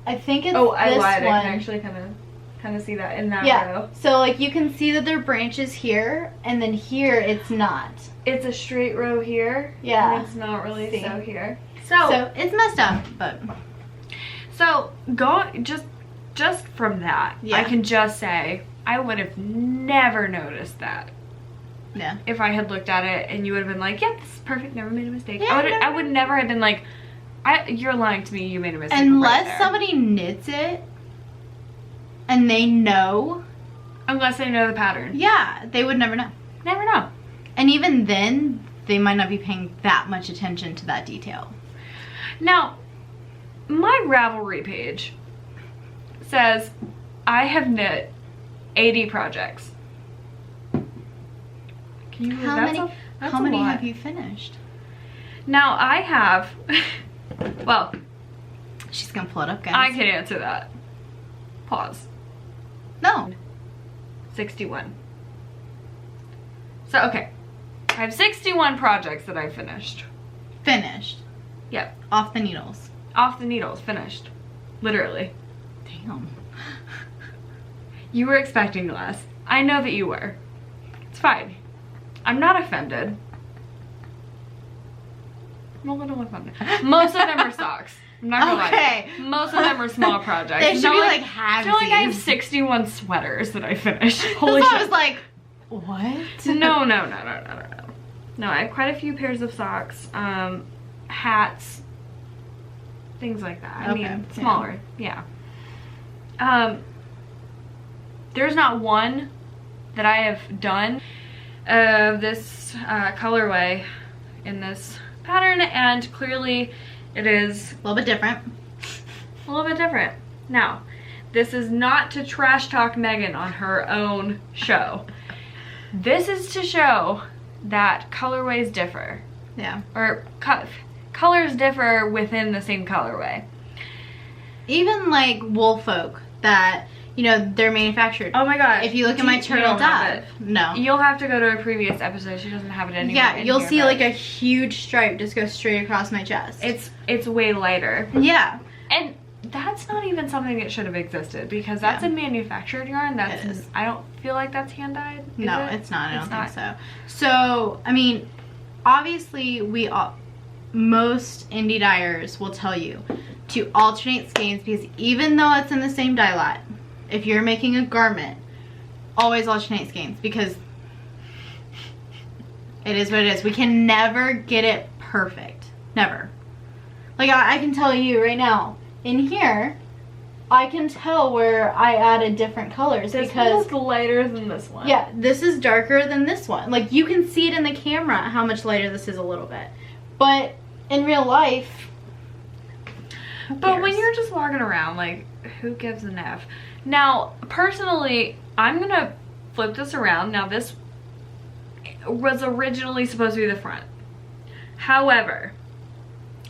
I think it's I lied. one. I can actually kind of see that in that row. So like you can see that there are branches here, and then here it's not. It's a straight row here. Yeah. And it's not really so here. So it's messed up, but so just from that, I can just say I would have never noticed that. Yeah. If I had looked at it and you would have been like, "Yep, this is perfect. Never made a mistake." Yeah, I would never have been like, "You're lying to me. You made a mistake." Unless somebody knits it and they know. Unless they know the pattern. Yeah, they would never know. Never know. And even then, they might not be paying that much attention to that detail. Now, my Ravelry page says I have knit 80 projects. Can you How many have you finished? Now I have, well, she's gonna pull it up, guys. I can answer that. Pause. No. 61. So, okay. I have 61 projects that I finished. Finished? Yep. Off the needles? Off the needles, finished. Literally. Damn. You were expecting less. I know that you were. It's fine. I'm not offended. I'm a little offended. Most of them are socks. I'm not gonna lie. Most of them are small projects. They should be like halvesies. I feel like I have 61 sweaters that I finished. Holy shit. I was like, what? No. No, I have quite a few pairs of socks, hats, things like that. I mean, smaller, yeah. There's not one that I have done of this colorway in this pattern, and clearly it is a little bit different. A little bit different. Now, this is not to trash talk Megan on her own show. This is to show that colorways differ. Yeah. Or colors differ within the same colorway. Even like wool folk that, you know, they're manufactured. Oh my god. If you look at my turtle dove, no. You'll have to go to a previous episode. She doesn't have it anymore. Yeah, you'll see like a huge stripe just go straight across my chest. It's way lighter. Yeah. And that's not even something that should have existed because that's a manufactured yarn. I don't feel like that's hand dyed. No, it's not. I don't think so. So, I mean, obviously most indie dyers will tell you to alternate skeins because even though it's in the same dye lot, if you're making a garment, always alternate skeins because it is what it is. We can never get it perfect. Never. Like I can tell you right now, in here, I can tell where I added different colors because this one's lighter than this one. Yeah, this is darker than this one. Like you can see it in the camera how much lighter this is a little bit. But in real life, but when you're just walking around, like, who gives an F? Now, personally, I'm gonna flip this around. Now, this was originally supposed to be the front. However,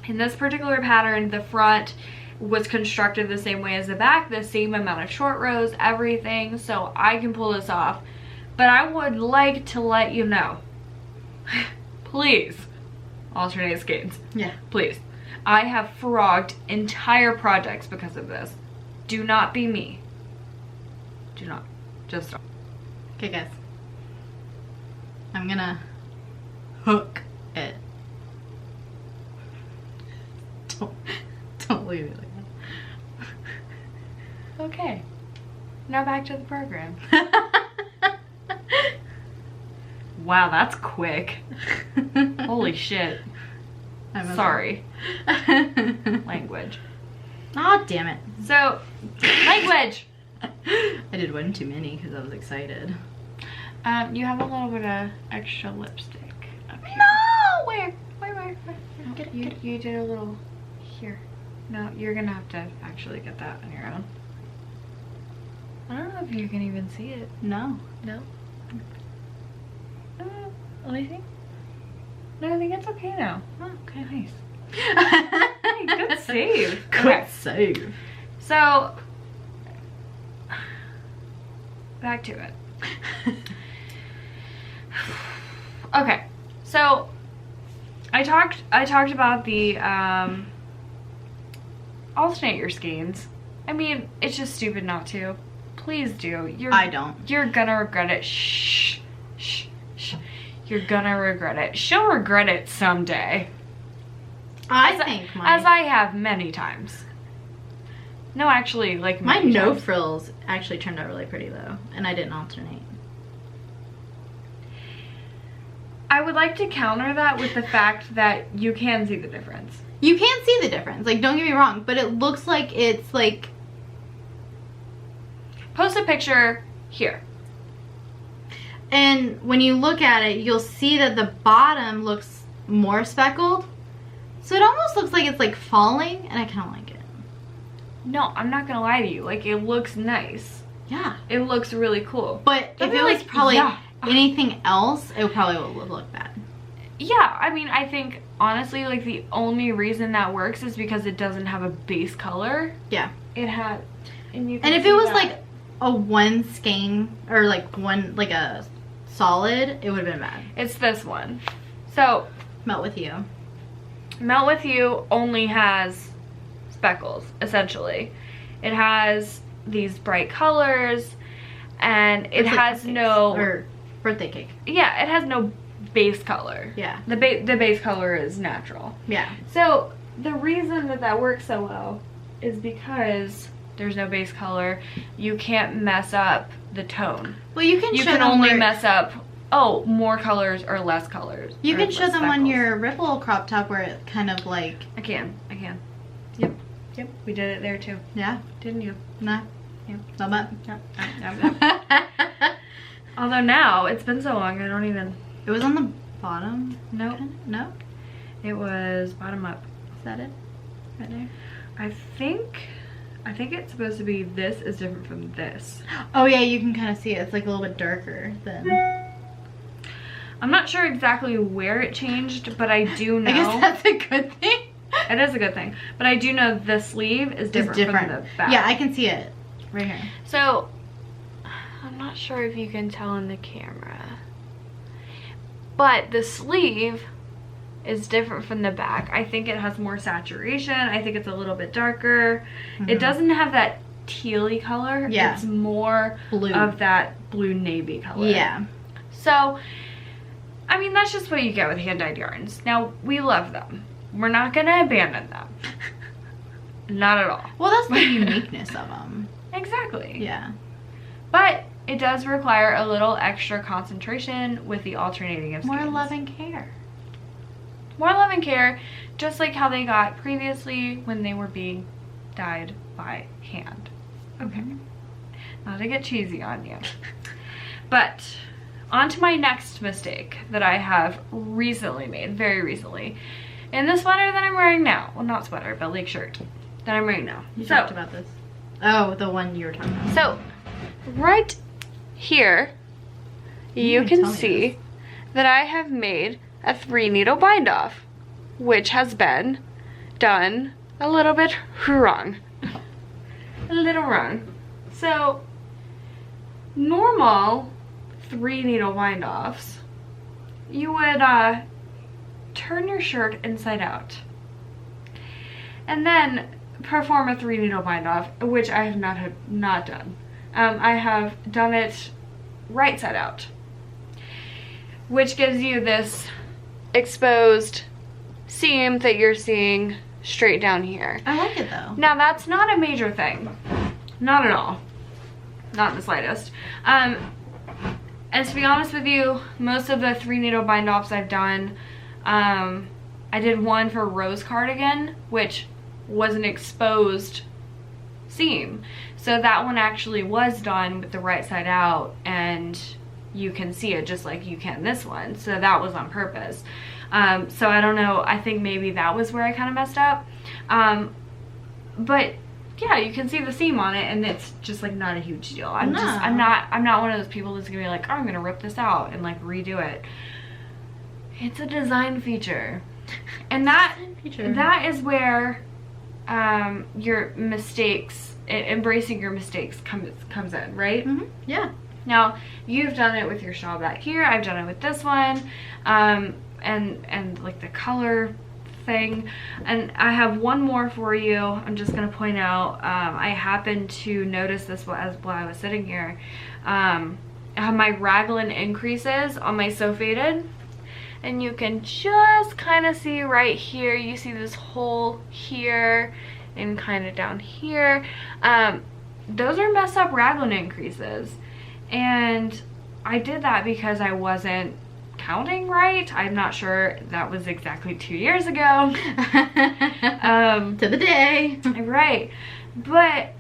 in this particular pattern, the front was constructed the same way as the back, the same amount of short rows, everything, so I can pull this off. But I would like to let you know, please, alternate skeins. Yeah. Please. I have frogged entire projects because of this. Do not be me. Do not. Just don't. Okay, guys. I'm gonna hook it. Don't leave it like that. Okay. Now back to the program. Wow, that's quick. Holy shit. I'm sorry. Language. Aw, damn it. So, language. I did one too many because I was excited. You have a little bit of extra lipstick up here. No! Where? You did a little here. No, you're gonna have to actually get that on your own. I don't know if you can even see it. No. No? Let me see. No, I think it's okay now. Oh, okay, nice. Hey, good save. Good save. So, back to it. Okay, so I talked about the alternate your skeins. I mean, it's just stupid not to. Please do. I don't. You're gonna regret it. Shh. Shh. Shh. You're gonna regret it. She'll regret it someday. As I have many times. No, actually, like my no frills actually turned out really pretty though, and I didn't alternate. I would like to counter that with the fact that you can see the difference. You can see the difference. Like, don't get me wrong, but it looks like it's like. Post a picture here. And when you look at it, you'll see that the bottom looks more speckled. So it almost looks like it's like falling, and I kind of like it. No, I'm not gonna lie to you. Like, it looks nice. Yeah. It looks really cool. But if it was probably anything else, it probably would look bad. Yeah, I mean, I think, honestly, like, the only reason that works is because it doesn't have a base color. Yeah. It had, and if it was like a one skein, or like one, like a solid, it would have been bad. It's this one. So, Melt With You. Melt With You only has speckles, essentially. It has these bright colors, and it has no... Or birthday cake. Yeah, it has no base color. Yeah. The base color is natural. Yeah. So, the reason that works so well is because there's no base color. You can't mess up the tone. Well, you can only mess up, more colors or less colors. You can show them on your ripple crop top where it kind of like... I can. Yep, we did it there too. Yeah. Didn't you? No. Yep. No, but. Yep. Although now, it's been so long, I don't even... It was on the bottom? Nope. No? It was bottom up. Is that it? Right there? I think it's supposed to be this is different from this. Oh yeah, you can kind of see it. It's like a little bit darker than... I'm not sure exactly where it changed, but I do know. I guess that's a good thing. It is a good thing. But I do know the sleeve is different from the back. Yeah, I can see it right here. So, I'm not sure if you can tell in the camera. But the sleeve is different from the back. I think it has more saturation. I think it's a little bit darker. It doesn't have that tealy color. Yeah. It's more blue of that blue navy color. Yeah. So, I mean, that's just what you get with hand-dyed yarns. Now, we love them. We're not gonna abandon them. Not at all. Well, that's the uniqueness of them. Exactly. Yeah. But it does require a little extra concentration with the alternating of skeins. More love and care. More love and care, just like how they got previously when they were being dyed by hand. Okay. Not to get cheesy on you. But on to my next mistake that I have recently made, very recently. In the sweater that I'm wearing now. Well, not sweater, but like shirt that I'm wearing now. You talked about this. Oh, the one you were talking about. So, right here, you can see that I have made a 3-needle bind off, which has been done a little bit wrong. A little wrong. So, normal 3-needle bind offs, you would turn your shirt inside out and then perform a 3-needle bind off, which I have not done. I have done it right side out, which gives you this exposed seam that you're seeing straight down here. I like it though. Now that's not a major thing. Not at all. Not in the slightest. And to be honest with you, most of the 3-needle bind offs I've done, I did one for Rose Cardigan, which was an exposed seam. So that one actually was done with the right side out, and you can see it just like you can this one. So that was on purpose. So I don't know, I think maybe that was where I kind of messed up. But yeah, you can see the seam on it, and it's just like not a huge deal. I'm not one of those people that's gonna be like, oh, I'm gonna rip this out and like redo it. It's a design feature. And that is where your mistakes, embracing your mistakes comes in, right? Yeah. Now, you've done it with your shawl back here. I've done it with this one. And like the color thing. And I have one more for you. I'm just going to point out, I happened to notice this while I was sitting here. I have my raglan increases on my So Faded. And you can just kind of see right here, you see this hole here and kind of down here. Those are messed up raglan increases. And I did that because I wasn't counting right. I'm not sure, that was exactly 2 years ago. To the day. Right. But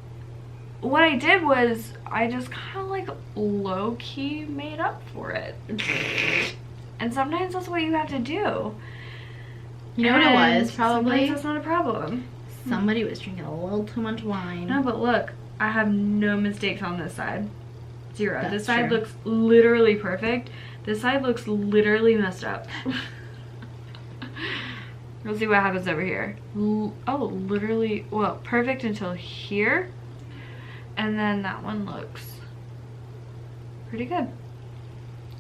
what I did was I just kind of like low-key made up for it. And sometimes that's what you have to do. You know what it was, probably? Sometimes that's not a problem. Somebody was drinking a little too much wine. No, but look, I have no mistakes on this side. Zero. That's this side true. looks literally perfect. This side looks literally messed up. We'll see what happens over here. Oh, literally, well, perfect until here. And then that one looks pretty good.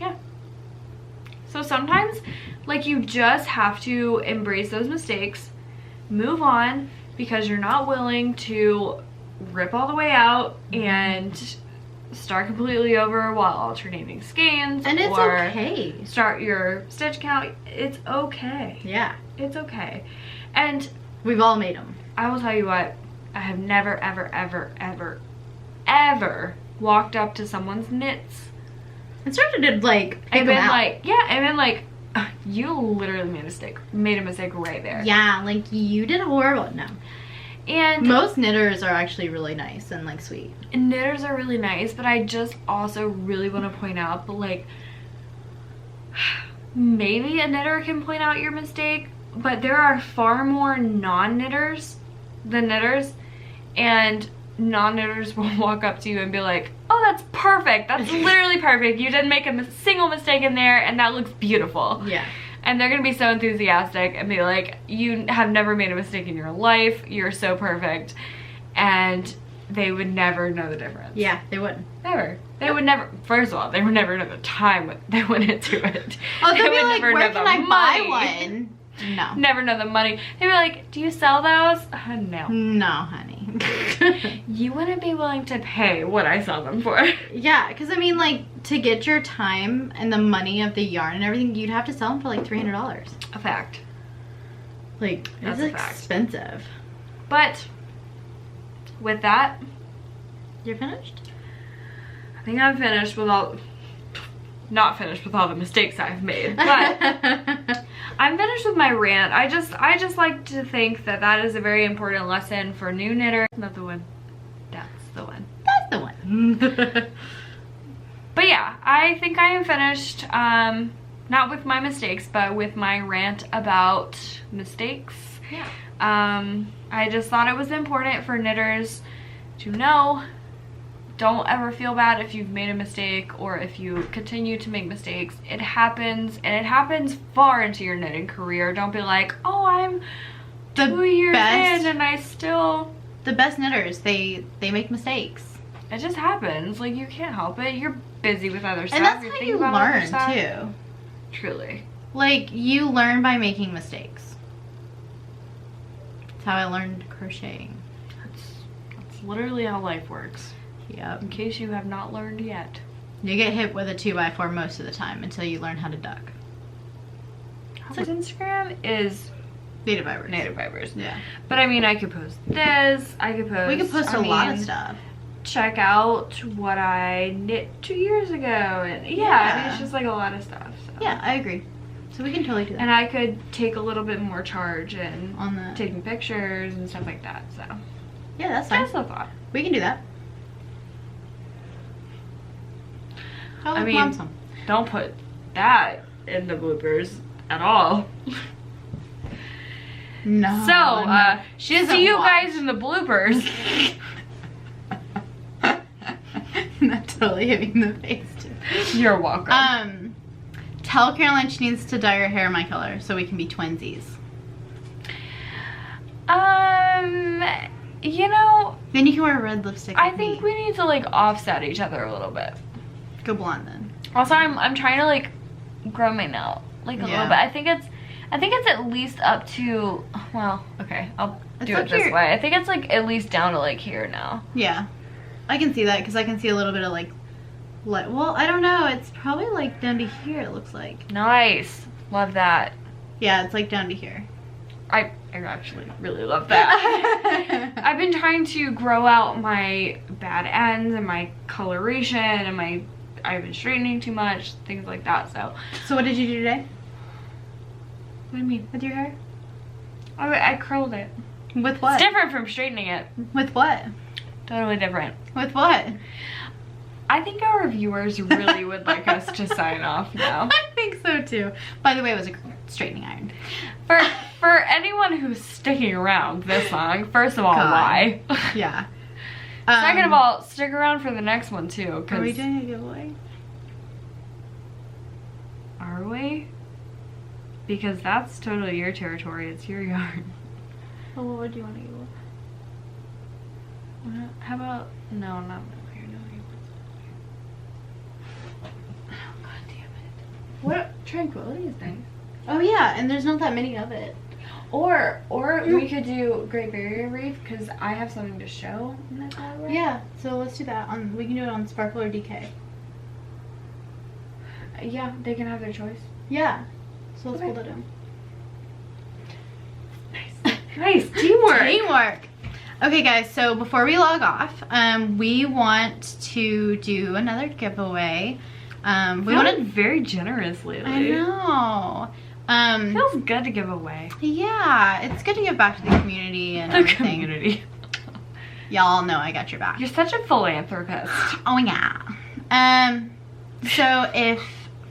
Yeah. So sometimes, like, you just have to embrace those mistakes, move on, because you're not willing to rip all the way out and start completely over while alternating skeins. And it's okay. Start your stitch count. It's okay. Yeah. It's okay. And we've all made them. I will tell you what, I have never, ever, ever, ever, ever walked up to someone's knits and started to like pick and them been out. like, yeah, and then like, you literally made a mistake right there. Yeah, like you did horrible. No. And most knitters are actually really nice and like sweet. And knitters are really nice, but I just also really want to point out, but like, maybe a knitter can point out your mistake, but there are far more non-knitters than knitters, and non-knitters will walk up to you and be like, oh, that's perfect. That's literally perfect. You didn't make a single mistake in there, and that looks beautiful. Yeah. And they're gonna be so enthusiastic and be like, you have never made a mistake in your life. You're so perfect. And they would never know the difference. Yeah, they wouldn't. Never. They would never, first of all, they would never know the time they went into it. Oh, they'd they be would like, never where know can the I money. buy one? No. Never know the money. They'd be like, do you sell those? No. No, honey. You wouldn't be willing to pay what I sell them for. Yeah, because I mean, like, to get your time and the money of the yarn and everything, you'd have to sell them for like $300. A fact. Like, That's it's a fact. expensive. But with that, You're finished? I think I'm finished with all, not finished with all the mistakes I've made, but I'm finished with my rant. I just like to think that that is a very important lesson for new knitters. Not the one. That's the one. That's the one. But yeah, I think I am finished. Not with my mistakes, but with my rant about mistakes. Yeah. I just thought it was important for knitters to know, don't ever feel bad if you've made a mistake or if you continue to make mistakes. It happens, and it happens far into your knitting career. Don't be like, oh, I'm 2 years in and I still... The best knitters, they make mistakes. It just happens. Like, you can't help it. You're busy with other stuff. And that's You're how thinking you about other learn, stuff. too. Truly. Like, you learn by making mistakes. That's how I learned crocheting. That's literally how life works. Yep. In case you have not learned yet. You get hit with a 2x4 most of the time until you learn how to duck. So Instagram is Native fibers. native fibers. Yeah. But I mean, I could post this. I could post... We could post a lot of stuff. Check out what I knit 2 years ago. And yeah, I mean, it's just like a lot of stuff. So. Yeah, I agree. So we can totally do that. And I could take a little bit more charge and On the... taking pictures and stuff like that. So Yeah, that's fine. just a thought. We can do that. I mean, don't put that in the bloopers at all. No. So, she doesn't see you watch. guys in the bloopers. That totally hit me in the face too. You're welcome. Tell Caroline she needs to dye her hair my color so we can be twinsies. You know, Then you can wear red lipstick. I with think me. we need to like offset each other a little bit. Go blonde then. Also, I'm trying to like grow my nail like a little bit. I think it's at least up to, well, okay, I'll do it this way. I think it's like at least down to like here now. Yeah, I can see that because I can see a little bit of like, well, I don't know. It's probably like down to here. It looks like. Nice, love that. Yeah, it's like down to here. I actually really love that. I've been trying to grow out my bad ends and my coloration and I've been straightening too much, things like that. So what did you do today? What do you mean? With your hair? I curled it. With what? It's different from straightening it. With what? Totally different. With what? I think our viewers really would like us to sign off now. I think so too. By the way, it was a straightening iron. For anyone who's sticking around this long, first of all, God. why? Yeah. Second of all, stick around for the next one too. Are we doing a giveaway? Are we? Because that's totally your territory. It's your yarn. Well, what would you want to give away? How about no, not here. No, Oh, God damn it. what tranquility is nice. Oh yeah, and there's not that many of it. Or we could do Great Barrier Reef because I have something to show in that gallery. Yeah, so let's do that. We can do it on Sparkle or DK. Yeah, they can have their choice. Yeah. So let's Okay. pull that in. Nice. Nice. Teamwork. Teamwork. Okay guys, so before we log off, we want to do another giveaway. We wanted wanted very generous lately. I know. Feels good to give away. Yeah, it's good to give back to the community and The everything. community. Y'all know I got your back. You're such a philanthropist. Oh yeah. So if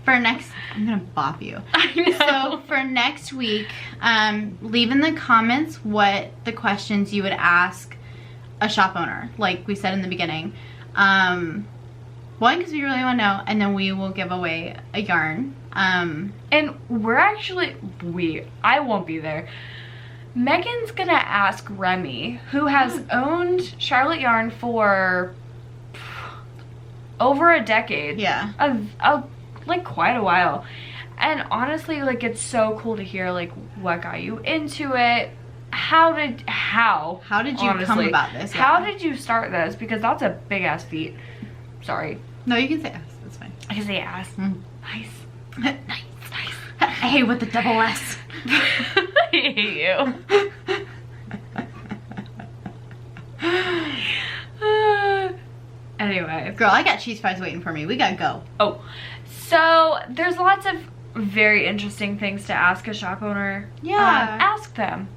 for next, I'm gonna bop you. I know. So for next week, leave in the comments what the questions you would ask a shop owner, like we said in the beginning. One, because we really want to know, and then we will give away a yarn. And we're actually, I won't be there. Megan's gonna ask Remy, who has owned Charlotte Yarn for over a decade. Yeah. Like quite a while. And honestly, like, it's so cool to hear, like, what got you into it. How did you honestly come about this? Yeah. How did you start this? Because that's a big ass feat. Sorry. No, you can say ass. That's fine. I can say ass. Nice. Nice. Hey, with the double S. I hate you. Anyway. Girl, I got cheese fries waiting for me. We gotta go. Oh. So, there's lots of very interesting things to ask a shop owner. Yeah. Ask them.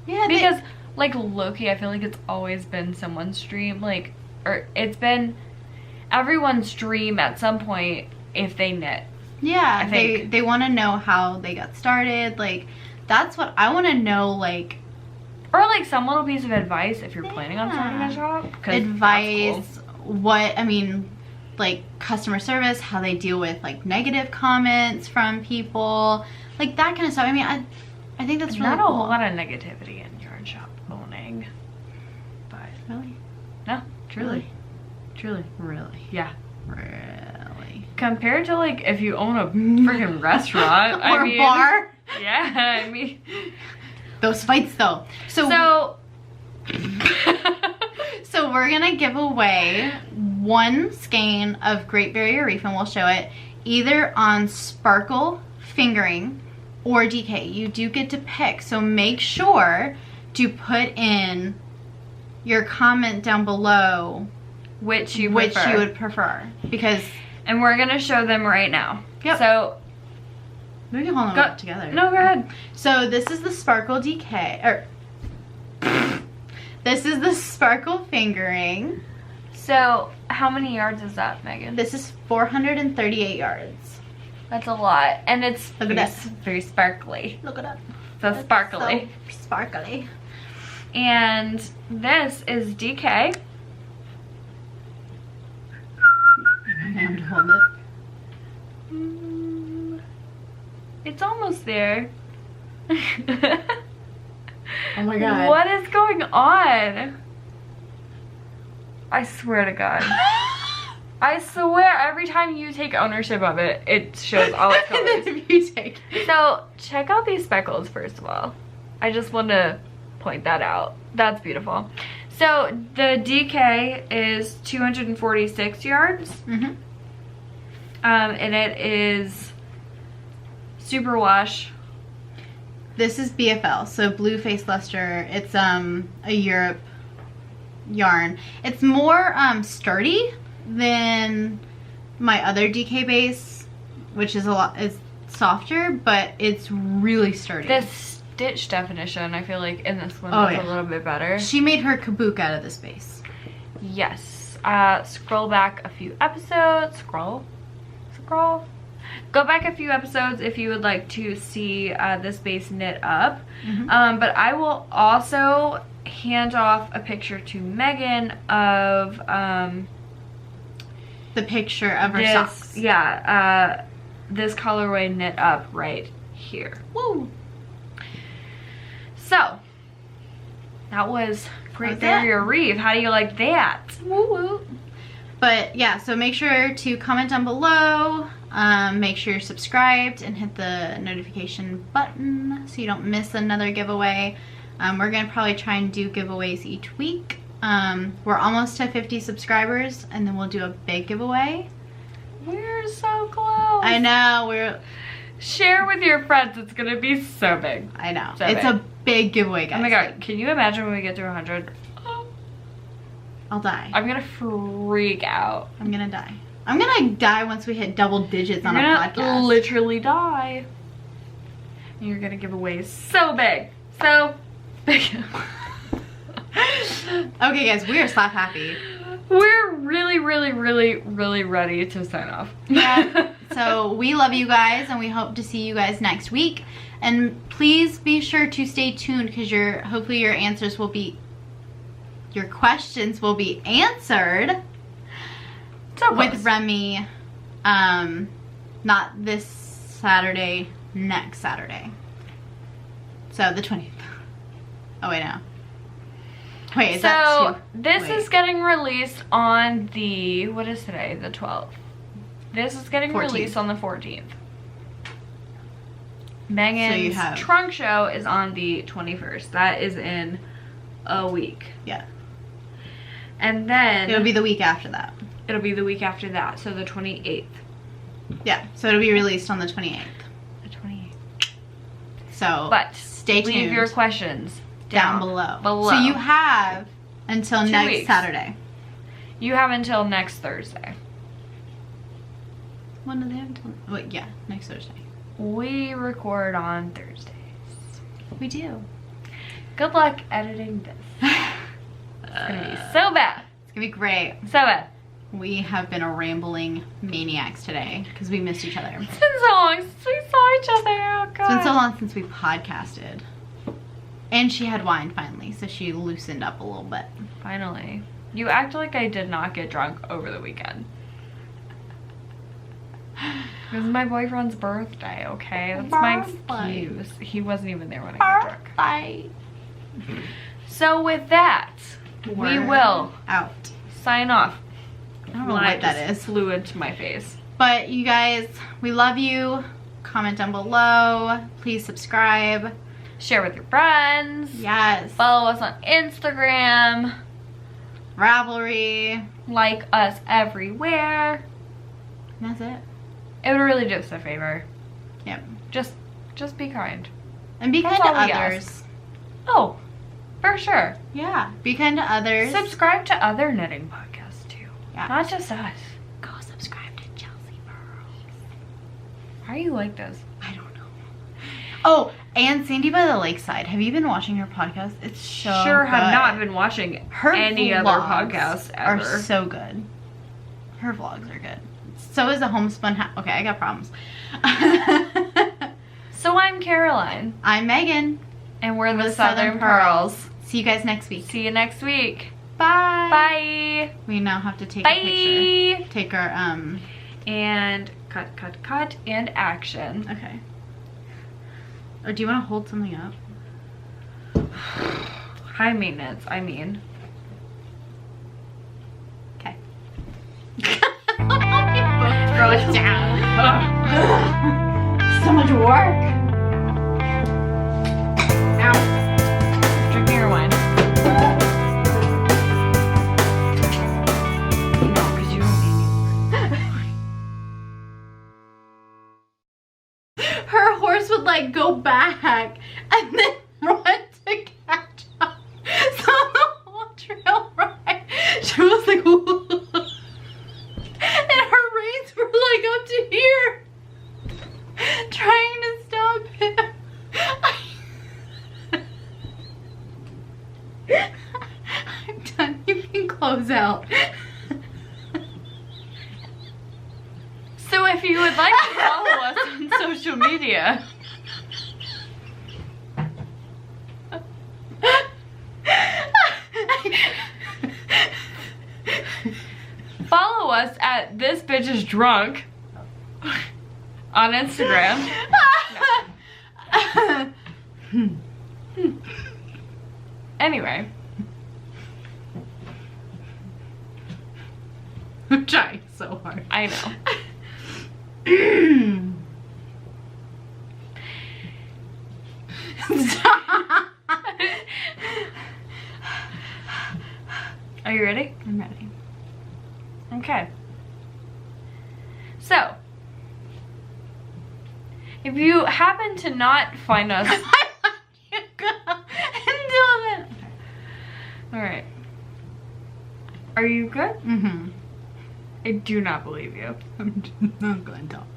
Yeah, because, like, low-key, I feel like it's always been someone's dream. Like, or it's been everyone's dream at some point if they knit. Yeah, they want to know how they got started. Like, that's what I want to know, like. Or, like, some little piece of advice if you're planning on starting a shop. Advice, like, customer service, how they deal with, like, negative comments from people. Like, that kind of stuff. I mean, I think that's really cool. Not a whole lot of negativity in yarn shop owning. But. Really? No, Truly. Really. Yeah. Really. Compared to, like, if you own a freaking restaurant. Or a bar. Yeah, I mean. Those fights, though. So we're going to give away one skein of Great Barrier Reef, and we'll show it either on Sparkle Fingering or DK. You do get to pick, so make sure to put in your comment down below which you would prefer, because and we're gonna show them right now. Yep. So we can hold them up together. No, go ahead. So this is the Sparkle DK, or this is the Sparkle Fingering. So how many yards is that, Megan? This is 438 yards. That's a lot, and it's very sparkly. Look it up. So sparkly. So sparkly. And this is DK. I have to hold it. It's almost there. Oh my god. What is going on? I swear to God. I swear every time you take ownership of it, it shows all its colors. If you take it. So check out these speckles first of all. I just want to point that out. That's beautiful. So the DK is 246 yards. And it is superwash. This is BFL, so Blue Face Luster. It's a Europe yarn. It's more sturdy than my other DK base, which is is softer, but it's really sturdy. The stitch definition, I feel like in this one is a little bit better. She made her kabuki out of this base. Yes. Scroll back a few episodes. Scroll. Go back a few episodes if you would like to see this base knit up. But I will also hand off a picture to Megan of the picture of her socks. Yeah, this colorway knit up right here. Woo! So that was Great Barrier Reef. How do you like that? Woo woo. But yeah, so make sure to comment down below. Make sure you're subscribed and hit the notification button so you don't miss another giveaway. We're gonna probably try and do giveaways each week. We're almost to 50 subscribers, and then we'll do a big giveaway. We're so close. I know, share with your friends. It's gonna be so big. I know. So it's a big giveaway, guys. Oh my god, can you imagine when we get to 100? I'll die. I'm gonna freak out. I'm gonna die. I'm gonna die once we hit double digits on a podcast. You're gonna literally die. And you're gonna give away so big. So big. Okay guys, we are slap happy. We're really ready to sign off. Yeah. So we love you guys, and we hope to see you guys next week. And please be sure to stay tuned, because hopefully your answers will be your questions will be answered with Remy. Not this Saturday, next Saturday. So the 20th. Oh wait, no. Wait, is that this is getting released on the, what is today? The 12th. This is getting 14th. Released on the 14th. Megan's trunk show is on the 21st. That is in a week. Yeah. And then it'll be the week after that. It'll be the week after that, so the 28th. Yeah, so it'll be released on the 28th. The 28th. So, but stay tuned. Leave your questions down below. So you have until next Saturday. You have until next Thursday. When do they have until? Wait, yeah, next Thursday. We record on Thursdays. We do. Good luck editing this. It's gonna be so bad. It's gonna be great. So bad. We have been a rambling maniacs today because we missed each other. It's been so long since we saw each other. Oh, God. It's been so long since we podcasted. And she had wine finally, so she loosened up a little bit. Finally. You act like I did not get drunk over the weekend. It was my boyfriend's birthday, okay? That's my excuse. He wasn't even there when I got drunk. So with we will out. Sign off. I don't know what that is. Flew into my face. But you guys, we love you. Comment down below. Please subscribe. Share with your friends. Yes. Follow us on Instagram. Ravelry. Like us everywhere. And that's it. It would really do us a favor. Yep. Just be kind. And be kind to others. Oh, for sure. Yeah. Be kind to others. Subscribe to other knitting podcasts too. Yeah. Not just us. Go subscribe to Jessie Purls. Why are you like this? I don't know. Oh, and Sandy by the Lakeside. Have you been watching her podcast? It's so good. Have not been watching any other podcasts ever. Are so good. Her vlogs are good. So is a homespun hat. Okay, I got problems. So I'm Caroline. I'm Megan. And we're the Southern Purls. See you guys next week. See you next week. Bye. Bye. We now have to take a picture. Take our and cut and action. Okay. Or do you want to hold something up? High maintenance, I mean. Okay. Throw it down. So much work. Ow. Drinking your wine. No, because you don't need me. Her horse would like go back and then run to catch up. So the whole trail ride, she was like, and her reins were like up to here, trying to stop him. I'm done. You can close out. So if you would like to follow us on social media, follow us at This Bitch Is Drunk on Instagram. Anyway. I'm trying so hard. I know. Stop. Are you ready? I'm ready. Okay. So, if you happen to not find us... Alright. Are you good? Mm-hmm. I do not believe you. I'm not going to talk.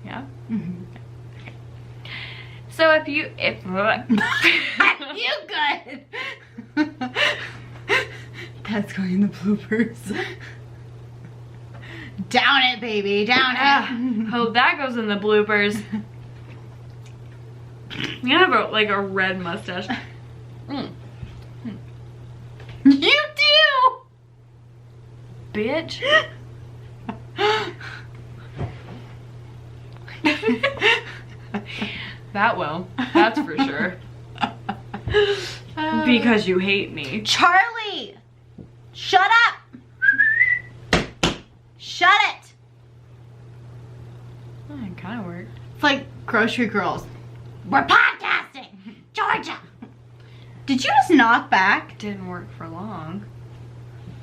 Yeah? Mm-hmm. Okay. So if you... You good? That's going in the bloopers. Down it, baby. Down it. Oh, that goes in the bloopers. You have like a red mustache. You do! Bitch. That will. That's for sure. Because you hate me. Charlie! Shut up! Shut it! Oh, it kind of worked. It's like grocery girls. We're podcasting! Georgia! Did you just knock back? Didn't work for long.